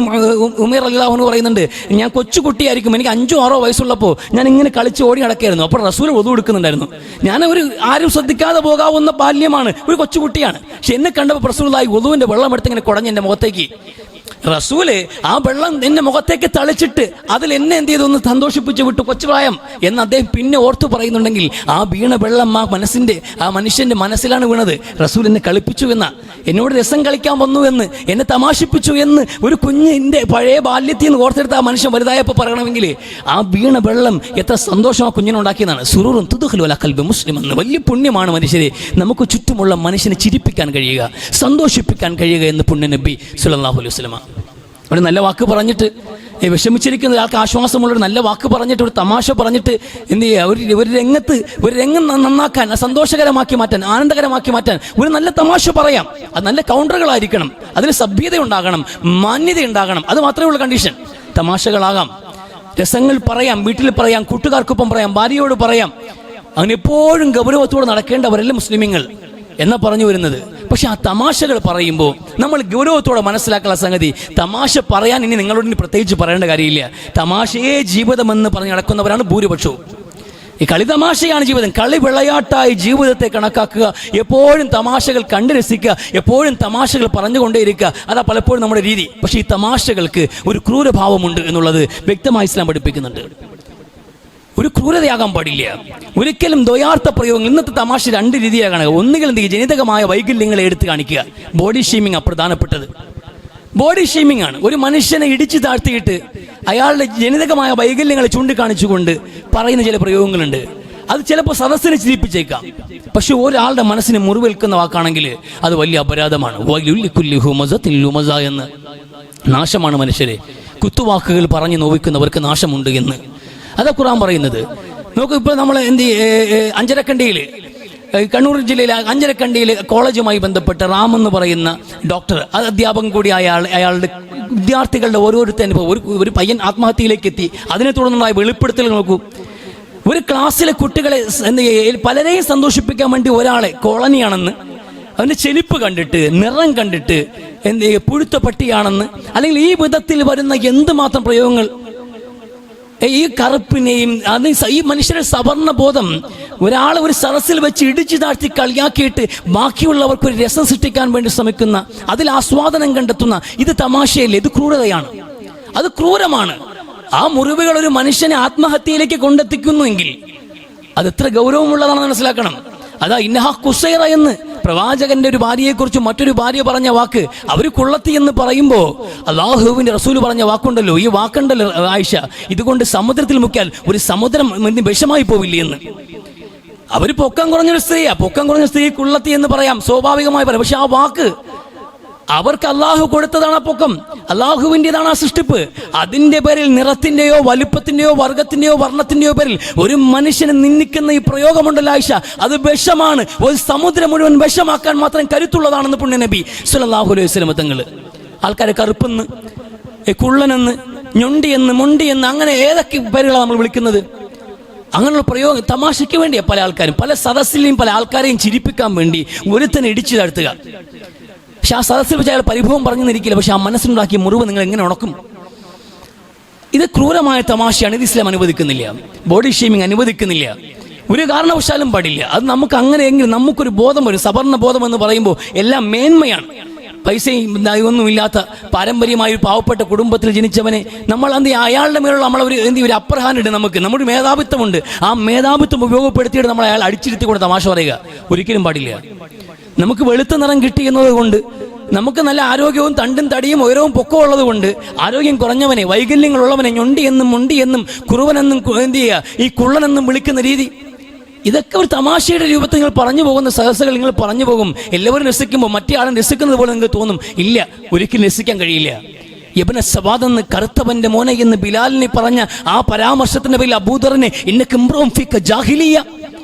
ഉമൈർ റളിയല്ലാഹു അൻഹു പറയുന്നുണ്ട്, ഞാൻ കൊച്ചുകുട്ടിയായിരിക്കും, എനിക്ക് 5 or 6 വയസ്സുള്ളപ്പോൾ ഞാൻ ഇങ്ങനെ കളിച്ച് ഓടി നടക്കായിരുന്നു. അപ്പോൾ റസൂൽ വധു എടുക്കുന്നുണ്ടായിരുന്നു. ഞാൻ ആരും ശ്രദ്ധിക്കാതെ പോകാവുന്ന ബാല്യമാണ്, ഒരു കൊച്ചുകുട്ടിയാണ്. പക്ഷെ എന്നെ കണ്ടപ്പോൾ റസൂലുള്ളാഹി വധുവിന്റെ വെള്ളം എടുത്ത് ഇങ്ങനെ കുടഞ്ഞ് എൻ്റെ മുഖത്തേക്ക്. റസൂല് ആ വെള്ളം എന്റെ മുഖത്തേക്ക് തളിച്ചിട്ട് അതിൽ എന്നെ എന്ത് ചെയ്തു, ഒന്ന് സന്തോഷിപ്പിച്ചു വിട്ടു, കൊച്ചു പ്രായം എന്ന് അദ്ദേഹം പിന്നെ ഓർത്തു പറയുന്നുണ്ടെങ്കിൽ ആ വീണ വെള്ളം ആ മനുഷ്യന്റെ മനസ്സിലാണ് വീണത്. റസൂൽ എന്നെ കളിപ്പിച്ചു എന്ന, എന്നോട് രസം കളിക്കാൻ വന്നു എന്ന്, എന്നെ തമാശിപ്പിച്ചു എന്ന് ഒരു കുഞ്ഞിന്റെ പഴയ ബാല്യത്തിൽ നിന്ന് ഓർത്തെടുത്ത് ആ മനുഷ്യൻ വലുതായപ്പോൾ പറയണമെങ്കിൽ ആ വീണ വെള്ളം എത്ര സന്തോഷം ആ കുഞ്ഞിനുണ്ടാക്കിയതാണ്. സുറൂറുൻ തുദ്ഖിലു അലാ ഖൽബി മുസ്ലിം എന്ന് വലിയ പുണ്യമാണ് മനുഷ്യരെ നമുക്ക് ചുറ്റുമുള്ള മനുഷ്യനെ ചിരിപ്പിക്കാൻ കഴിയുക, സന്തോഷിപ്പിക്കാൻ കഴിയുക എന്ന് പുണ്യ നബി സ്വല്ലല്ലാഹു അലൈഹി വസല്ലം. ഒരു നല്ല വാക്ക് പറഞ്ഞിട്ട്, വിഷമിച്ചിരിക്കുന്ന ഒരാൾക്ക് ആശ്വാസമുള്ളൊരു നല്ല വാക്ക് പറഞ്ഞിട്ട്, ഒരു തമാശ പറഞ്ഞിട്ട് എന്ത് ചെയ്യുക, ഒരു രംഗം നന്നാക്കാൻ, സന്തോഷകരമാക്കി മാറ്റാൻ, ആനന്ദകരമാക്കി മാറ്റാൻ ഒരു നല്ല തമാശ പറയാം. അത് നല്ല കൗണ്ടറുകളായിരിക്കണം, അതിന് സഭ്യത ഉണ്ടാകണം, മാന്യത ഉണ്ടാകണം. അത് മാത്രമേ ഉള്ളൂ കണ്ടീഷൻ. തമാശകളാകാം, രസങ്ങൾ പറയാം, വീട്ടിൽ പറയാം, കൂട്ടുകാർക്കൊപ്പം പറയാം, ഭാര്യയോട് പറയാം. അങ്ങനെ എപ്പോഴും ഗൗരവത്തോടെ നടക്കേണ്ടവരല്ല മുസ്ലിമീങ്ങൾ എന്നാ പറഞ്ഞു വരുന്നത്. പക്ഷെ ആ തമാശകൾ പറയുമ്പോൾ നമ്മൾ ഗൗരവത്തോടെ മനസ്സിലാക്കുന്ന സംഗതി, തമാശ പറയാൻ ഇനി നിങ്ങളോട് പ്രത്യേകിച്ച് പറയേണ്ട കാര്യമില്ല. തമാശയെ ജീവിതമെന്ന് പറഞ്ഞ് നടക്കുന്നവരാണ് ഭൂരിപക്ഷവും. ഈ കളി തമാശയാണ് ജീവിതം, കളി വിളയാട്ടായി ജീവിതത്തെ കണക്കാക്കുക, എപ്പോഴും തമാശകൾ കണ്ടു രസിക്കുക, എപ്പോഴും തമാശകൾ പറഞ്ഞുകൊണ്ടേയിരിക്കുക. അതാ പലപ്പോഴും നമ്മുടെ രീതി. പക്ഷേ ഈ തമാശകൾക്ക് ഒരു ക്രൂരഭാവമുണ്ട് എന്നുള്ളത് വ്യക്തമായി ഇസ്ലാം പഠിപ്പിക്കുന്നുണ്ട്. ഒരു ക്രൂരതയാകാൻ പാടില്ല ഒരിക്കലും. ദ്വയാർത്ഥ പ്രയോഗങ്ങൾ, ഇന്നത്തെ തമാശ 2 രീതിയാകാണ്. ഒന്നുകിൽ ജനിതകമായ വൈകല്യങ്ങളെ എടുത്ത് കാണിക്കുക. ബോഡി ഷെയ്മിങ് അപ്രധാനപ്പെട്ടത്. ബോഡി ഷെയ്മിങ് ആണ്. ഒരു മനുഷ്യനെ ഇടിച്ചു താഴ്ത്തിയിട്ട് അയാളുടെ ജനിതകമായ വൈകല്യങ്ങളെ ചൂണ്ടിക്കാണിച്ചുകൊണ്ട് പറയുന്ന ചില പ്രയോഗങ്ങളുണ്ട്. അത് ചിലപ്പോൾ സദസ്സിനെ ചിരിപ്പിച്ചേക്കാം. പക്ഷെ ഒരാളുടെ മനസ്സിന് മുറിവേൽക്കുന്ന വാക്കാണെങ്കിൽ അത് വലിയ അപരാധമാണ്. എന്ന് നാശമാണ് മനുഷ്യരെ. കുത്തുവാക്കുകൾ പറഞ്ഞു നോവിക്കുന്നവർക്ക് നാശമുണ്ട് എന്ന് അതാ ഖുർആൻ പറയുന്നത്. നോക്കൂ, ഇപ്പോൾ നമ്മൾ അഞ്ചരക്കണ്ടിയിൽ, കണ്ണൂർ ജില്ലയിലെ അഞ്ചരക്കണ്ടിയിൽ കോളേജുമായി ബന്ധപ്പെട്ട് റാം എന്ന് പറയുന്ന ഡോക്ടർ, അത് അധ്യാപകൻ കൂടി അയാളുടെ വിദ്യാർത്ഥികളുടെ ഓരോരുത്തർ അനുഭവം. ഒരു പയ്യൻ ആത്മഹത്യയിലേക്ക് എത്തി, അതിനെ തുടർന്നുണ്ടായ വെളിപ്പെടുത്തൽ നോക്കൂ. ഒരു ക്ലാസ്സിലെ കുട്ടികളെ പലരെയും സന്തോഷിപ്പിക്കാൻ വേണ്ടി ഒരാളെ, കോളനിയാണെന്ന്, അവൻ്റെ ചെരുപ്പ് കണ്ടിട്ട്, നിറം കണ്ടിട്ട് പുഴുത്ത പട്ടിയാണെന്ന്, അല്ലെങ്കിൽ ഈ വിധത്തിൽ വരുന്ന എന്തുമാത്രം പ്രയോഗങ്ങൾ, ഈ കറുപ്പിനെയും ഈ മനുഷ്യരുടെ സവർണ ബോധം ഒരാളെ ഒരു സദസ്സിൽ വെച്ച് ഇടിച്ചു താഴ്ത്തി കളിയാക്കിയിട്ട് ബാക്കിയുള്ളവർക്ക് ഒരു രസം സൃഷ്ടിക്കാൻ വേണ്ടി ശ്രമിക്കുന്ന, അതിൽ ആസ്വാദനം കണ്ടെത്തുന്ന, ഇത് തമാശയല്ലേ, ഇത് ക്രൂരതയാണ്, അത് ക്രൂരമാണ്. ആ മുറിവുകൾ ഒരു മനുഷ്യനെ ആത്മഹത്യയിലേക്ക് കൊണ്ടെത്തിക്കുന്നുവെങ്കിൽ അത് എത്ര ഗൗരവമുള്ളതാണെന്ന് മനസ്സിലാക്കണം. അതാ ഇന്നഹ കുസൈറ എന്ന് പ്രവാചകന്റെ ഒരു ഭാര്യയെക്കുറിച്ച് മറ്റൊരു ഭാര്യ പറഞ്ഞ വാക്ക്, അവർ കുള്ളത്തി എന്ന് പറയുമ്പോൾ അല്ലാഹുവിന്റെ റസൂൽ പറഞ്ഞ വാക്കുണ്ടല്ലോ, ഈ വാക്കുണ്ടല്ലോ ആയിഷ, ഇതുകൊണ്ട് സമുദ്രത്തിൽ മുക്കിയാൽ ഒരു സമുദ്രം വിഷമായി പോവില്ലേ എന്ന്. അവർ പൊക്കം കുറഞ്ഞൊരു സ്ത്രീ കുള്ളത്തി എന്ന് പറയാം, സ്വാഭാവികമായി പറയാം. പക്ഷെ ആ വാക്ക് അവർക്ക് അള്ളാഹു കൊടുത്തതാണ്. ആ പൊക്കം അള്ളാഹുവിൻ്റെതാണ്. ആ സൃഷ്ടിപ്പ്, അതിൻ്റെ പേരിൽ നിറത്തിൻ്റെയോ വലുപ്പത്തിൻ്റെയോ വർഗത്തിൻ്റെയോ വർണ്ണത്തിൻ്റെയോ പേരിൽ ഒരു മനുഷ്യനെ നിന്ദിക്കുന്ന ഈ പ്രയോഗമുണ്ടല്ലോ ആയിഷ, അത് വിഷമാണ്. ഒരു സമുദ്രം മുഴുവൻ വിഷമാക്കാൻ മാത്രം കരുത്തുള്ളതാണെന്ന് പുണ്യ നബി സ്വല്ലല്ലാഹു അലൈഹി വസല്ലം തങ്ങൾ. ആൾക്കാരെ കറുപ്പെന്ന്, കുള്ളനെന്ന്, ഞൊണ്ടിയെന്ന്, മൊണ്ടിയെന്ന്, അങ്ങനെ ഏതൊക്കെ പേരുകളാണ് നമ്മൾ വിളിക്കുന്നത്. അങ്ങനെയുള്ള പ്രയോഗം തമാശയ്ക്ക് വേണ്ടിയാണ് പല ആൾക്കാരും, പല സദസ്സിലെയും പല ആൾക്കാരെയും ചിരിപ്പിക്കാൻ വേണ്ടി ഒരുത്തനെ ഇടിച്ചു താഴ്ത്തുക. പക്ഷെ ആ സദസ്സിൽ വെച്ച് അയാൾ പരിഭവം പറഞ്ഞെന്നിരിക്കില്ല, പക്ഷെ ആ മനസ്സിനുണ്ടാക്കിയ മുറിവ് നിങ്ങൾ എങ്ങനെ ഉണക്കും? ഇത് ക്രൂരമായ തമാശയാണ്. ഇത് ഇസ്ലാം അനുവദിക്കുന്നില്ല. ബോഡി ഷെയ്മിങ് അനുവദിക്കുന്നില്ല, ഒരു കാരണവശാലും പാടില്ല. അത് നമുക്ക് അങ്ങനെയെങ്കിലും നമുക്കൊരു ബോധം വരും. സവർണ ബോധം എന്ന് പറയുമ്പോൾ എല്ലാം മേന്മയാണ്. പൈസയും ഒന്നുമില്ലാത്ത പാരമ്പര്യമായ ഒരു പാവപ്പെട്ട കുടുംബത്തിൽ ജനിച്ചവനെ നമ്മൾ അയാളുടെ മേലുള്ള നമ്മളൊരു ഒരു അപ്പർ ഹാൻഡ് ഉണ്ട്. നമ്മുടെ മേധാവിത്വമുണ്ട്. ആ മേധാവിത്വം ഉപയോഗപ്പെടുത്തിയിട്ട് നമ്മൾ അയാൾ അടിച്ചിരുത്തിക്കൊണ്ട് തമാശ പറയുക ഒരിക്കലും പാടില്ല. നമുക്ക് വെളുത്ത നിറം കിട്ടി എന്നതുകൊണ്ട്, നമുക്ക് നല്ല ആരോഗ്യവും തണ്ടും തടിയും ഉയരവും പൊക്കവും ഉള്ളത് കൊണ്ട്, ആരോഗ്യം കുറഞ്ഞവനെ, വൈകല്യങ്ങളുള്ളവനെ ഞൊണ്ടി എന്നും മുണ്ടി എന്നും കുറുവനെന്നും എന്ത് ചെയ്യുക, ഈ കുള്ളനെന്നും വിളിക്കുന്ന രീതി ഇതൊക്കെ ഒരു തമാശയുടെ രൂപത്തിൽ നിങ്ങൾ പറഞ്ഞു പോകുന്ന സഹസകൾ നിങ്ങൾ പറഞ്ഞു പോകും. എല്ലാവരും രസിക്കുമ്പോൾ മറ്റേ ആളും രസിക്കുന്നത് പോലെ നിങ്ങൾക്ക് തോന്നും. ഇല്ല, ഒരിക്കലും രസിക്കാൻ കഴിയില്ല. ഇബ്നു സവാദ് എന്ന് കറുത്തവന്റെ മോനെ എന്ന് ബിലാലിനെ പറഞ്ഞ ആ പരാമർശത്തിന്റെ പേരിൽ അബൂദറിനെ ഇന്നക ഇംറുഉൻ ഫീക ജാഹിലിയ,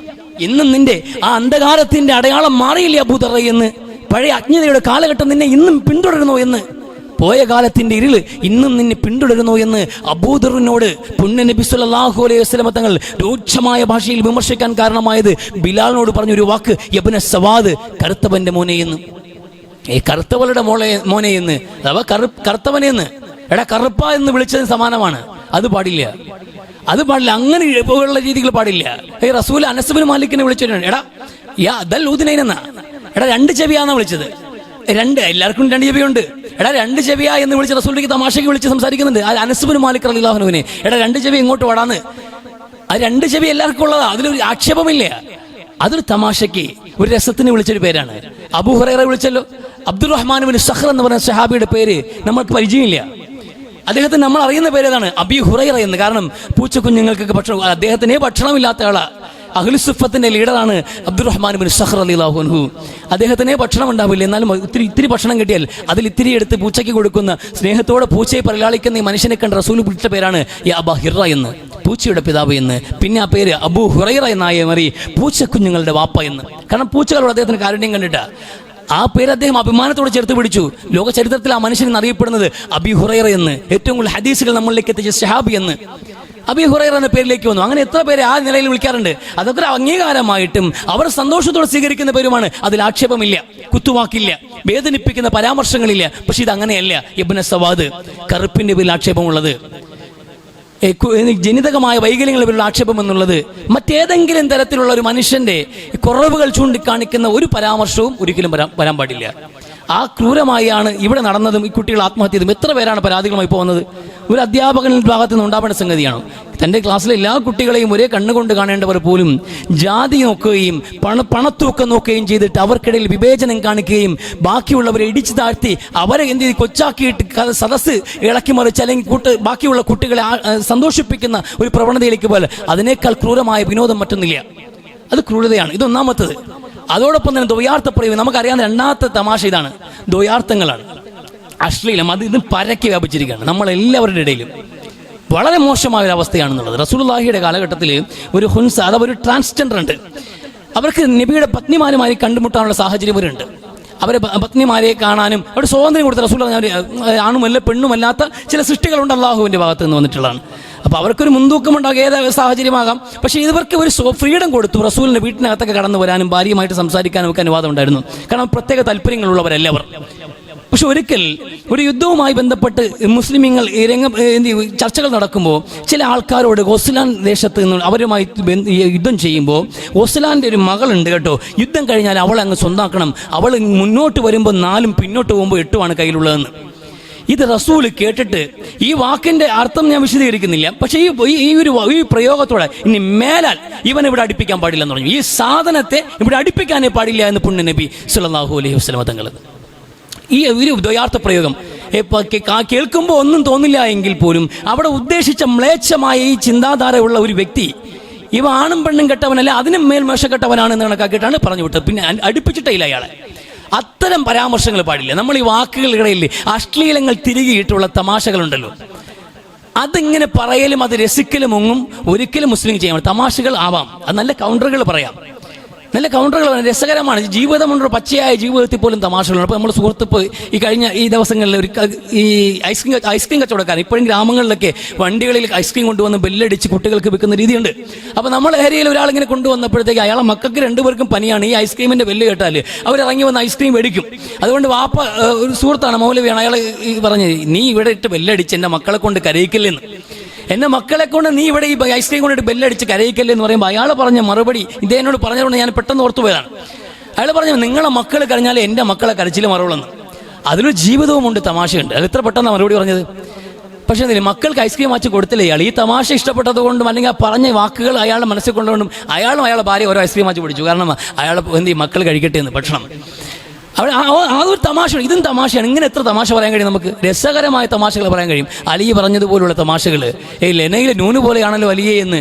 ഇന്നും നിന്റെ ആ അന്ധകാരത്തിന്റെ അടയാളം മാറിയില്ലേ അബൂദർ എന്ന്, പഴയ അജ്ഞതയുടെ കാലഘട്ടം നിന്നെ ഇന്നും പിന്തുടരുന്നു എന്ന്, പോയ കാലത്തിന്റെ ഇരുള് ഇന്നും നിന്നെ പിന്തുടരുന്നു എന്ന് അബൂദറിനോട് പുണ്യ നബി സല്ലല്ലാഹു അലൈഹി വസല്ലം തങ്ങൾ രൂക്ഷമായ ഭാഷയിൽ വിമർശിക്കാൻ കാരണമായത് ബിലാലിനോട് പറഞ്ഞൊരു വാക്ക് ഇബ്നു സവാദ്, കറുത്തവന്റെ മോനെ എന്ന്. കറുത്തവളുടെ മോനെ എന്ന്, അഥവാ കറുത്തവനെന്ന്, എടാ കറുപ്പ എന്ന് വിളിച്ചതിന് സമാനമാണ്. അത് പാടില്ല, അത് പാടില്ല. അങ്ങനെ ഉള്ള രീതികൾ പാടില്ല. റസൂൽ അനസ് ബിൻ മാലിക്കിനെ വിളിച്ചിട്ടുണ്ട്, എടാ യാ ദൽ ഊദനൈനെന്നാ, എടാ രണ്ട് ചെവിയാന്നാ വിളിച്ചത്. എല്ലാവർക്കും രണ്ട് ചെവിയുണ്ട്. എടാ രണ്ട് ചെവിയാ എന്ന് വിളിച്ച് റസൂലിലേക്ക് തമാശയ്ക്ക് വിളിച്ച് സംസാരിക്കുന്നുണ്ട്. ആ അനസ് ബിൻ മാലിക് റളിയല്ലാഹു അൻഹുവിനെ, എടാ രണ്ട് ചെവി ഇങ്ങോട്ട് വാടാന്ന്. ആ രണ്ട് ചെവി എല്ലാവർക്കും ഉള്ളതാ, അതിലൊരു ആക്ഷേപമില്ല. അതൊരു തമാശയ്ക്ക് ഒരു രസത്തിന് വിളിച്ചൊരു പേരാണ്. അബൂ ഹുറൈറ വിളിച്ചല്ലോ, അബ്ദുറഹ്മാൻ ബിൻ സഖർ എന്ന് പറയുന്ന സഹാബിയുടെ പേര് നമ്മൾക്ക് പരിചയമില്ല. അദ്ദേഹത്തിന് നമ്മൾ അറിയുന്ന പേര് ഏതാണ്? അബീ ഹുറൈറ എന്ന്. കാരണം പൂച്ചക്കുഞ്ഞുങ്ങൾക്കൊക്കെ ഭക്ഷണം, അദ്ദേഹത്തിനെ ഭക്ഷണമില്ലാത്ത ആളാ. അഹ്ലുസുഫത്തിന്റെ ലീഡറാണ് അബ്ദുറഹ്മാൻ ബിൻ സഖർ റളിയല്ലാഹു അൻഹു. അദ്ദേഹത്തിനെ ഭക്ഷണം ഉണ്ടാവില്ല, എന്നാലും ഇത്തിരി ഭക്ഷണം കിട്ടിയാൽ അതിൽ ഇത്തിരി എടുത്ത് പൂച്ചയ്ക്ക് കൊടുക്കുന്ന, സ്നേഹത്തോടെ പൂച്ചയെ പരിലാളിക്കുന്ന ഈ മനുഷ്യനെ കണ്ട് റസൂൽ വിളിച്ച പേരാണ് യാ അബാ ഹിറ എന്ന്, പൂച്ചയുടെ പിതാവ് എന്ന്. പിന്നെ ആ പേര് അബൂ ഹുറൈറ എന്നായി മാറി, പൂച്ചക്കുഞ്ഞുങ്ങളുടെ വാപ്പ എന്ന്. കാരണം പൂച്ചകളോട് അദ്ദേഹത്തിന് കാരുണ്യം കണ്ടിട്ടാ ആ പേര് അദ്ദേഹം അഭിമാനത്തോടെ ചേർത്ത് പിടിച്ചു. ലോക ചരിത്രത്തിൽ ആ മനുഷ്യൻ അറിയപ്പെടുന്നത് അബീ ഹുറൈറ എന്ന്. ഏറ്റവും കൂടുതൽ ഹദീസുകൾ നമ്മളിലേക്ക് എത്തിച്ച സഹാബി എന്ന് അബീ ഹുറൈറ എന്ന പേരിലേക്ക് വന്നു. അങ്ങനെ എത്ര പേരെ ആ നിലയിൽ വിളിക്കാറുണ്ട്. അതൊക്കെ ഒരു അംഗീകാരമായിട്ടും അവർ സന്തോഷത്തോടെ സ്വീകരിക്കുന്ന പേരുമാണ്. അതിൽ ആക്ഷേപമില്ല, കുത്തുവാക്കില്ല, വേദനിപ്പിക്കുന്ന പരാമർശങ്ങളില്ല. പക്ഷെ ഇത് അങ്ങനെയല്ല. ഇബ്നു സവാദ്, കറുപ്പിന്റെ പേരിൽ ആക്ഷേപമുള്ളത്, ജനിതകമായ വൈകല്യങ്ങളുടെ പേരിലുള്ള ആക്ഷേപം എന്നുള്ളത്, മറ്റേതെങ്കിലും തരത്തിലുള്ള ഒരു മനുഷ്യന്റെ കുറവുകൾ ചൂണ്ടിക്കാണിക്കുന്ന ഒരു പരാമർശവും ഒരിക്കലും വരാൻ പാടില്ല. ആ ക്രൂരമായാണ് ഇവിടെ നടന്നതും. ഈ കുട്ടികൾ ആത്മഹത്യ ചെയ്തും എത്ര പേരാണ് പരാതികളുമായി പോകുന്നത്? ഒരു അധ്യാപകന്റെ ഭാഗത്ത് നിന്ന് ഉണ്ടാവേണ്ട സംഗതിയാണ്. തൻ്റെ ക്ലാസ്സിലെ എല്ലാ കുട്ടികളെയും ഒരേ കണ്ണുകൊണ്ട് കാണേണ്ടവർ പോലും ജാതി നോക്കുകയും പണത്തൂക്കം നോക്കുകയും ചെയ്തിട്ട് അവർക്കിടയിൽ വിവേചനം കാണിക്കുകയും ബാക്കിയുള്ളവരെ ഇടിച്ചു താഴ്ത്തി അവരെ എന്ത് ചെയ്ത് കൊച്ചാക്കിയിട്ട് സദസ്സ് ഇളക്കി മറിച്ച് അല്ലെങ്കിൽ ബാക്കിയുള്ള കുട്ടികളെ സന്തോഷിപ്പിക്കുന്ന ഒരു പ്രവണതയിലേക്ക് പോലെ, അതിനേക്കാൾ ക്രൂരമായ വിനോദം മറ്റൊന്നില്ല. അത് ക്രൂരതയാണ്. ഇതൊന്നാമത്തത്. അതോടൊപ്പം തന്നെ ദ്വയാർത്ഥ പ്രയോഗം. നമുക്കറിയാവുന്ന രണ്ടാമത്തെ തമാശ ഇതാണ്, ദ്വയാർത്ഥങ്ങളാണ്, അശ്ലീലം. അത് ഇത് പരക്കെ വ്യാപിച്ചിരിക്കുകയാണ് നമ്മളെല്ലാവരുടെ ഇടയിലും. വളരെ മോശമായ ഒരു അവസ്ഥയാണെന്നുള്ളത്. റസൂലുള്ളാഹിയുടെ കാലഘട്ടത്തിൽ ഒരു ഹുൻസ, അഥവാ ഒരു ട്രാൻസ്ജെൻഡർ ഉണ്ട്. അവർക്ക് നബിയുടെ പത്നിമാരുമായി കണ്ടുമുട്ടാനുള്ള സാഹചര്യം വരുന്നുണ്ട്. അവരെ പത്നിമാരെ കാണാനും അവിടെ സ്വാതന്ത്ര്യം കൊടുത്ത റസൂൽ ആണുമല്ല പെണ്ണുമല്ലാത്ത ചില സൃഷ്ടികളുണ്ട് അള്ളാഹുവിൻ്റെ ഭാഗത്ത് നിന്ന് വന്നിട്ടുള്ളതാണ്. അപ്പോൾ അവർക്കൊരു മുൻതൂക്കം ഉണ്ടാകും, ഏത് സാഹചര്യമാകാം. പക്ഷേ ഇവർക്ക് ഒരു ഫ്രീഡം കൊടുത്തു. റസൂലിൻ്റെ വീട്ടിനകത്തൊക്കെ കടന്നു വരാനും ഭാര്യയുമായിട്ട് സംസാരിക്കാനും ഒക്കെ അനുവാദം ഉണ്ടായിരുന്നു. കാരണം പ്രത്യേക താല്പര്യങ്ങളുള്ളവരല്ലവർ. പക്ഷെ ഒരിക്കൽ ഒരു യുദ്ധവുമായി ബന്ധപ്പെട്ട് മുസ്ലിമീങ്ങൾ ചർച്ചകൾ നടക്കുമ്പോൾ ചില ആൾക്കാരോട് ഓസ്ലാൻ ദേശത്ത് നിന്ന് അവരുമായി യുദ്ധം ചെയ്യുമ്പോൾ, ഓസ്ലാൻ്റെ ഒരു മകളുണ്ട് കേട്ടോ, യുദ്ധം കഴിഞ്ഞാൽ അവളെ അങ്ങ് സ്വന്തമാക്കണം, അവൾ മുന്നോട്ട് വരുമ്പോൾ 4 പിന്നോട്ട് പോകുമ്പോൾ 8 കയ്യിലുള്ളതെന്ന്. ഇത് റസൂൽ കേട്ടിട്ട്, ഈ വാക്കിന്റെ അർത്ഥം ഞാൻ വിശദീകരിക്കുന്നില്ല, പക്ഷേ ഈ പ്രയോഗത്തോടെ ഇനി മേലാൽ ഇവൻ ഇവിടെ അടുപ്പിക്കാൻ പാടില്ല എന്ന് പറഞ്ഞു. ഈ സാധനത്തെ ഇവിടെ അടുപ്പിക്കാനേ പാടില്ല എന്ന് പുണ്യ നബി സല്ലല്ലാഹു അലൈഹി വസല്ലം തങ്ങൾ. ഈ ഒരു ദ്വയാർത്ഥ പ്രയോഗം കേൾക്കുമ്പോൾ ഒന്നും തോന്നില്ല എങ്കിൽ പോലും അവിടെ ഉദ്ദേശിച്ച മ്ലേച്ഛമായ ഈ ചിന്താധാരയുള്ള ഒരു വ്യക്തി, ഇവ ആണും പെണ്ണും കെട്ടവനല്ല, അതിനും മേൽ മോശക്കെട്ടവനാണെന്ന് കണക്കാക്കിയിട്ടാണ് പറഞ്ഞു വിട്ടത്. പിന്നെ അടുപ്പിച്ചിട്ടില്ല അയാളെ. അത്തരം പരാമർശങ്ങൾ പാടില്ല. നമ്മൾ ഈ വാക്കുകളിടയിൽ അശ്ലീലങ്ങൾ തിരികെയിട്ടുള്ള തമാശകളുണ്ടല്ലോ, അതിങ്ങനെ പറയലും അത് രസിക്കലും ഒന്നും ഒരിക്കലും മുസ്ലിം ചെയ്യാൻ. തമാശകൾ ആവാം, അത് നല്ല കൗണ്ടറുകൾ പറയാം, നല്ല കൗണ്ടറുകൾ രസകരമാണ്. ജീവിതമുണ്ടോ, പച്ചയായ ജീവിതത്തിൽ പോലും തമാശകളുണ്ട്. അപ്പോൾ നമ്മൾ സുഹൃത്ത് ഈ കഴിഞ്ഞ ദിവസങ്ങളിൽ ഈ ഐസ്ക്രീം കച്ചവടക്കാരൻ ഇപ്പോഴും ഗ്രാമങ്ങളിലൊക്കെ വണ്ടികളിൽ ഐസ്ക്രീം കൊണ്ടുവന്ന് ബെല്ലടിച്ച് കുട്ടികൾക്ക് വിൽക്കുന്ന രീതിയുണ്ട്. അപ്പോൾ നമ്മൾ ഏരിയയിൽ ഒരാളിങ്ങനെ കൊണ്ടുവന്നപ്പോഴത്തേക്ക് അയാളെ മക്കൾക്ക് 2 പേർക്കും പനിയാണ്. ഈ ഐസ്ക്രീമിൻ്റെ ബെല്ല് കേട്ടാൽ അവരിറങ്ങി വന്ന് ഐസ്ക്രീം മേടിക്കും. അതുകൊണ്ട് വാപ്പ ഒരു സുഹൃത്താണ്, മൗലവിയാണ്, അയാൾ പറഞ്ഞത്, നീ ഇവിടെ ഇട്ട് ബെല്ലടിച്ച് എൻ്റെ മക്കളെ കൊണ്ട് കരയിക്കില്ലെന്ന്. എന്നെ മക്കളെ കൊണ്ട് നീ ഇവിടെ ഈ ഐസ്ക്രീം കൊണ്ടിട്ട് ബെല്ലടിച്ച് കരയിക്കല്ലേ എന്ന് പറയുമ്പോൾ അയാൾ പറഞ്ഞ മറുപടി ഇദ്ദേഹനോട് പറഞ്ഞതുകൊണ്ട് ഞാൻ പെട്ടെന്ന് ഓർത്തുപോയതാണ്. അയാൾ പറഞ്ഞു, നിങ്ങളെ മക്കൾ കരഞ്ഞാൽ എൻ്റെ മക്കളെ കരച്ചിൽ മറുപടിയെന്ന്. അതിലൊരു ജീവിതവുമുണ്ട്, തമാശയുണ്ട്. അത് ഇത്ര പെട്ടെന്ന് മറുപടി പറഞ്ഞത്. പക്ഷേ എന്തെങ്കിലും മക്കൾക്ക് ഐസ്ക്രീം വാച്ച് കൊടുത്തില്ലേ അയാൾ. ഈ തമാശ ഇഷ്ടപ്പെട്ടത് കൊണ്ടും അല്ലെങ്കിൽ ആ പറഞ്ഞ വാക്കുകൾ അയാളുടെ മനസ്സിൽ കൊണ്ടുകൊണ്ടും അയാളും അയാളുടെ ഭാര്യ ഓരോ ഐസ്ക്രീം വാച്ച് പിടിച്ചു. കാരണം അയാൾ മക്കൾ കഴിക്കട്ടെ എന്ന് ഭക്ഷണം. അവിടെ അതൊരു തമാശയാണ്, ഇതും തമാശയാണ്. ഇങ്ങനെ എത്ര തമാശ പറയാൻ കഴിയും നമുക്ക്? രസകരമായ തമാശകൾ പറയാൻ കഴിയും. അലി പറഞ്ഞതുപോലുള്ള തമാശകൾ, ലെനയിലെ നൂന് പോലെയാണല്ലോ അലിയെ എന്ന്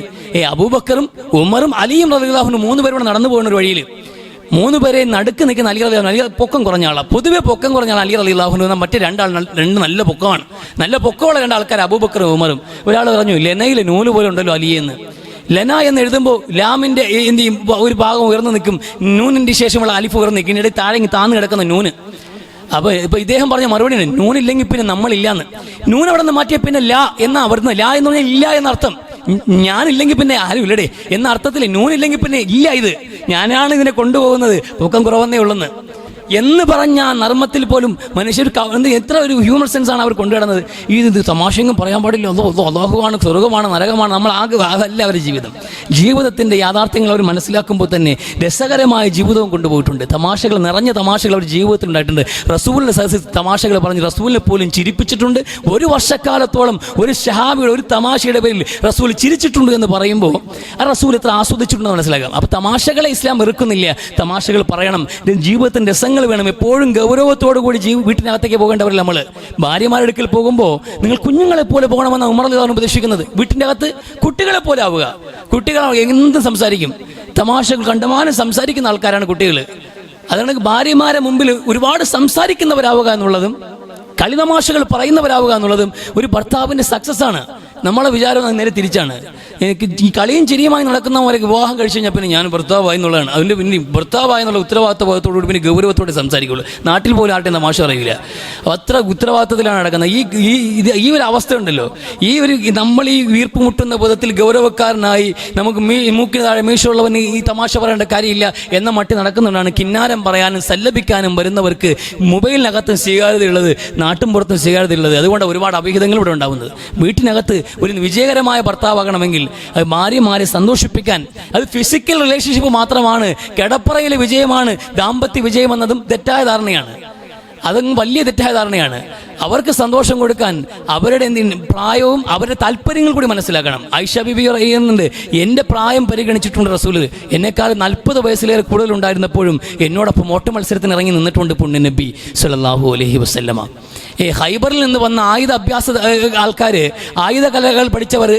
അബൂബക്കറും ഉമറും അലിയും റളിയല്ലാഹു അൻഹു 3 പേരോട് നടന്നു പോകുന്ന ഒരു വഴിയിൽ 3 പേരെ നടുക്ക് നിൽക്കുന്ന അലി റളിയല്ലാഹു അൻഹു, അലി പൊക്കം കുറഞ്ഞ ആളാണ്, പൊതുവെ പൊക്കം കുറഞ്ഞ ആൾ അലി റളിയല്ലാഹു അൻഹു, മറ്റേ 2 ആൾ 2 നല്ല പൊക്കമാണ്, നല്ല പൊക്കമുള്ള 2 ആൾക്കാർ അബൂബക്കറും ഉമറും. ഒരാൾ പറഞ്ഞു ലെനയിൽ നൂല് പോലെ ഉണ്ടല്ലോ അലിയെന്ന്. ലെന എന്ന് എഴുതുമ്പോൾ ലാമിൻ്റെ ഒരു ഭാഗം ഉയർന്നു നിൽക്കും, നൂനിൻ്റെ ശേഷമുള്ള അലിഫ് ഉയർന്നു നിൽക്കും, ഇടയിൽ താഴ്ന്നു കിടക്കുന്ന നൂന്. അപ്പോൾ ഇപ്പോൾ ഇദ്ദേഹം പറഞ്ഞ മറുപടിയാണ് നൂനില്ലെങ്കിൽ പിന്നെ നമ്മളില്ലാന്ന്. നൂൻ അവിടെ നിന്ന് മാറ്റിയ പിന്നെ ലാ എന്നാ അവിടുന്ന്, ലാ എന്ന് പറഞ്ഞാൽ ഇല്ല എന്നർത്ഥം. ഞാനില്ലെങ്കിൽ പിന്നെ ആരും ഇല്ലടേ എന്ന അർത്ഥത്തിൽ നൂനില്ലെങ്കിൽ പിന്നെ ഇല്ല, ഇത് ഞാനാണ് ഇതിനെ കൊണ്ടുപോകുന്നത്, പൊക്കം കുറവന്നേ ഉള്ളെന്ന് എന്ന് പറഞ്ഞ ആ നർമ്മത്തിൽ പോലും മനുഷ്യർ എത്ര ഒരു ഹ്യൂമർ സെൻസ് ആണ് അവർ കൊണ്ടുവരുന്നത്. ഇത് തമാശയും പറയാൻ പാടില്ല, അല്ലാഹുവാണ്, സ്വർഗമാണ്, നരകമാണ്, നമ്മൾ അതല്ല അവരുടെ ജീവിതത്തിൻ്റെ യാഥാർത്ഥ്യങ്ങൾ അവർ മനസ്സിലാക്കുമ്പോൾ തന്നെ രസകരമായ ജീവിതവും കൊണ്ടുപോയിട്ടുണ്ട്. തമാശകൾ നിറഞ്ഞ തമാശകൾ അവർ ജീവിതത്തിൽ ഉണ്ടായിട്ടുണ്ട്. റസൂലിൻ്റെ സദസ്സിൽ തമാശകൾ പറഞ്ഞ് റസൂലിനെ പോലും ചിരിപ്പിച്ചിട്ടുണ്ട്. 1 വർഷക്കാലത്തോളം ഒരു ശഹാബിയുടെ ഒരു തമാശയുടെ പേരിൽ റസൂൽ ചിരിച്ചിട്ടുണ്ട് എന്ന് പറയുമ്പോൾ ആ റസൂൽ എത്ര ആസ്വദിച്ചിട്ടുണ്ടെന്ന് മനസ്സിലാക്കാം. അപ്പോൾ തമാശകളെ ഇസ്ലാം വെറുക്കുന്നില്ല, തമാശകൾ പറയണം, ജീവിതത്തിൻ്റെ രസങ്ങൾ വേണം. എപ്പോഴും ഗൗരവത്തോടു കൂടി വീട്ടിനകത്തേക്ക് പോകേണ്ടവരില്ല. നമ്മൾ ഭാര്യമാരുടെ അടുക്കൽ പോകുമ്പോൾ നിങ്ങൾ കുഞ്ഞുങ്ങളെ പോലെ പോകണമെന്ന് ഉമർ റളിയല്ലാഹു അൻഹു ഉപദേശിക്കുന്നത്. വീട്ടിൻ്റെ അകത്ത് കുട്ടികളെ പോലെ ആവുക. കുട്ടികൾ എന്തും സംസാരിക്കും, തമാശകൾ കണ്ടമാനം സംസാരിക്കുന്ന ആൾക്കാരാണ് കുട്ടികൾ. അതുകൊണ്ട് ഭാര്യമാരെ മുമ്പിൽ ഒരുപാട് സംസാരിക്കുന്നവരാവുക എന്നുള്ളതും കളിതമാശകൾ പറയുന്നവരാവുക എന്നുള്ളതും ഒരു ഭർത്താവിൻ്റെ സക്സസ് ആണ്. നമ്മളെ വിചാരം നേരെ തിരിച്ചാണ്. എനിക്ക് ഈ കളിയും ചിരിയുമായി നടക്കുന്നവരെ വിവാഹം കഴിച്ചു കഴിഞ്ഞാൽ പിന്നെ ഞാൻ ഭർത്താവായി എന്നുള്ളതാണ്. അതിൻ്റെ പിന്നെ ഭർത്താവായി എന്നുള്ള ഉത്തരവാദിത്വത്തോടുകൂടി പിന്നെ ഗൗരവത്തോടെ സംസാരിക്കുള്ളൂ. നാട്ടിൽ പോലും ആട്ടെ തമാശ അറിയില്ല, അത്ര ഉത്തരവാദിത്വത്തിലാണ് നടക്കുന്നത്. ഈ ഒരു അവസ്ഥ ഉണ്ടല്ലോ, നമ്മൾ ഈ വീർപ്പ് മുട്ടുന്ന വിധത്തിൽ ഗൗരവക്കാരനായി നമുക്ക് മൂക്കിന് താഴെ മീശുള്ളവന് ഈ തമാശ പറയേണ്ട കാര്യമില്ല എന്ന മട്ടി നടക്കുന്നുണ്ടാണ്. കിന്നാരം പറയാനും സല്ലപിക്കാനും വരുന്നവർക്ക് മൊബൈലിനകത്തും സ്വീകാര്യതയുള്ളത്, നാട്ടും പുറത്തും സ്വീകാര്യതയുള്ളത്. അതുകൊണ്ട് ഒരുപാട് അഭിഹിതങ്ങൾ ഇവിടെ ഉണ്ടാകുന്നത്. വീട്ടിനകത്ത് ഒരു വിജയകരമായ ഭർത്താവാകണമെങ്കിൽ ഭാര്യമാരെ സന്തോഷിപ്പിക്കാൻ അത് ഫിസിക്കൽ റിലേഷൻഷിപ്പ് മാത്രമാണ്, കിടപ്പറയിലെ വിജയമാണ് ദാമ്പത്യ വിജയം എന്നതും തെറ്റായ ധാരണയാണ്. അതും വലിയ തെറ്റായ ധാരണയാണ്. അവർക്ക് സന്തോഷം കൊടുക്കാൻ അവരുടെ പ്രായവും അവരുടെ താല്പര്യങ്ങൾ കൂടി മനസ്സിലാക്കണം. ആയിഷ ബീബി പറയുന്നുണ്ട്, എൻ്റെ പ്രായം പരിഗണിച്ചിട്ടുണ്ട് റസൂല്, എന്നെക്കാൾ 40 വയസ്സിലേറെ കൂടുതലുണ്ടായിരുന്നപ്പോഴും എന്നോടൊപ്പം ഓട്ട മത്സരത്തിന് ഇറങ്ങി നിന്നിട്ടുണ്ട് പുണ്യ നബി സല്ലല്ലാഹു അലൈഹി വസല്ലമ. ഹൈബറിൽ നിന്ന് വന്ന ആയുധ അഭ്യാസ ആൾക്കാർ, ആയുധ കലകൾ പഠിച്ചവർ,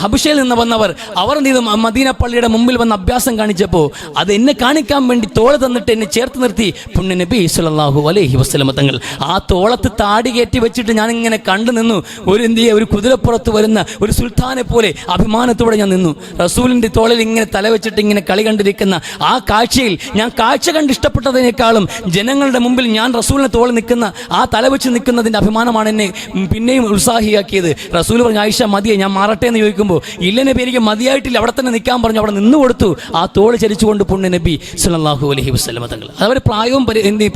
ഹബഷയിൽ നിന്ന് വന്നവർ, അവർ എന്ത് ചെയ്തു, മദീന പള്ളിയുടെ മുമ്പിൽ വന്ന് അഭ്യാസം കാണിച്ചപ്പോൾ അത് എന്നെ കാണിക്കാൻ വേണ്ടി തോള് തന്നിട്ട് എന്നെ ചേർത്ത് നിർത്തി പുണ്യ നബി സല്ലല്ലാഹു അലൈഹി വസല്ലമ തങ്ങൾ. ആ തോളത്ത് താടി കയറ്റി വെച്ചിട്ട് ഞാനിങ്ങനെ കണ്ടു നിന്നു. ഒരു കുതിരപ്പുറത്ത് വരുന്ന ഒരു സുൽത്താനെ പോലെ അഭിമാനത്തോടെ ഞാൻ നിന്നു. റസൂലിൻ്റെ തോളിൽ ഇങ്ങനെ തല വെച്ചിട്ട് ഇങ്ങനെ കളി കണ്ടിരിക്കുന്ന ആ കാഴ്ചയിൽ ഞാൻ കാഴ്ച കണ്ട് ഇഷ്ടപ്പെട്ടതിനേക്കാളും ജനങ്ങളുടെ മുമ്പിൽ ഞാൻ റസൂലിനെ തോളിൽ നിൽക്കുന്ന ആ തല വെച്ച് നിൽക്കുന്നതിൻ്റെ അഭിമാനമാണ് എന്നെ പിന്നെയും ഉത്സാഹിയാക്കിയത്. റസൂൽ പറഞ്ഞു, ആയിഷ മതിയെ, ഞാൻ മാറട്ടെ എന്ന് ചോദിക്കുമ്പോൾ ഇല്ല നബി എനിക്ക് മതിയായിട്ടില്ല, അവിടെ തന്നെ നിൽക്കാൻ പറഞ്ഞു. അവിടെ നിന്ന് കൊടുത്തു. ആ തോള് ചരിച്ചുകൊണ്ട് പുണ്യ നബി സല്ലല്ലാഹു അലൈഹി വസല്ലമ തങ്ങൾ. അതവർ പ്രായവും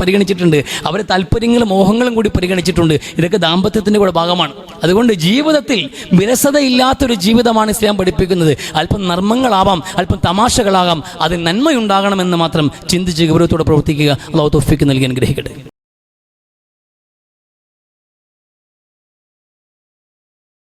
പരിഗണിച്ചിട്ടുണ്ട്, അവരെ താല്പര്യങ്ങളും മോഹങ്ങളും കൂടി പരിഗണിച്ചിട്ടുണ്ട്. ഇതൊക്കെ ദാമ്പത്യത്തിൻ്റെ കൂടെ ഭാഗമാണ്. അതുകൊണ്ട് ജീവിതത്തിൽ വിരസതയില്ലാത്തൊരു ജീവിതമാണ് ഇസ്ലാം പഠിപ്പിക്കുന്നത്. അല്പം നർമ്മങ്ങളാവാം, അല്പം തമാശകളാകാം, അതിൽ നന്മയുണ്ടാകണമെന്ന് മാത്രം ചിന്തിച്ച് ഗൗരവത്തോടെ പ്രവർത്തിക്കുക. അല്ലാഹു തൗഫീഖ് നൽകി അനുഗ്രഹിക്കട്ടെ.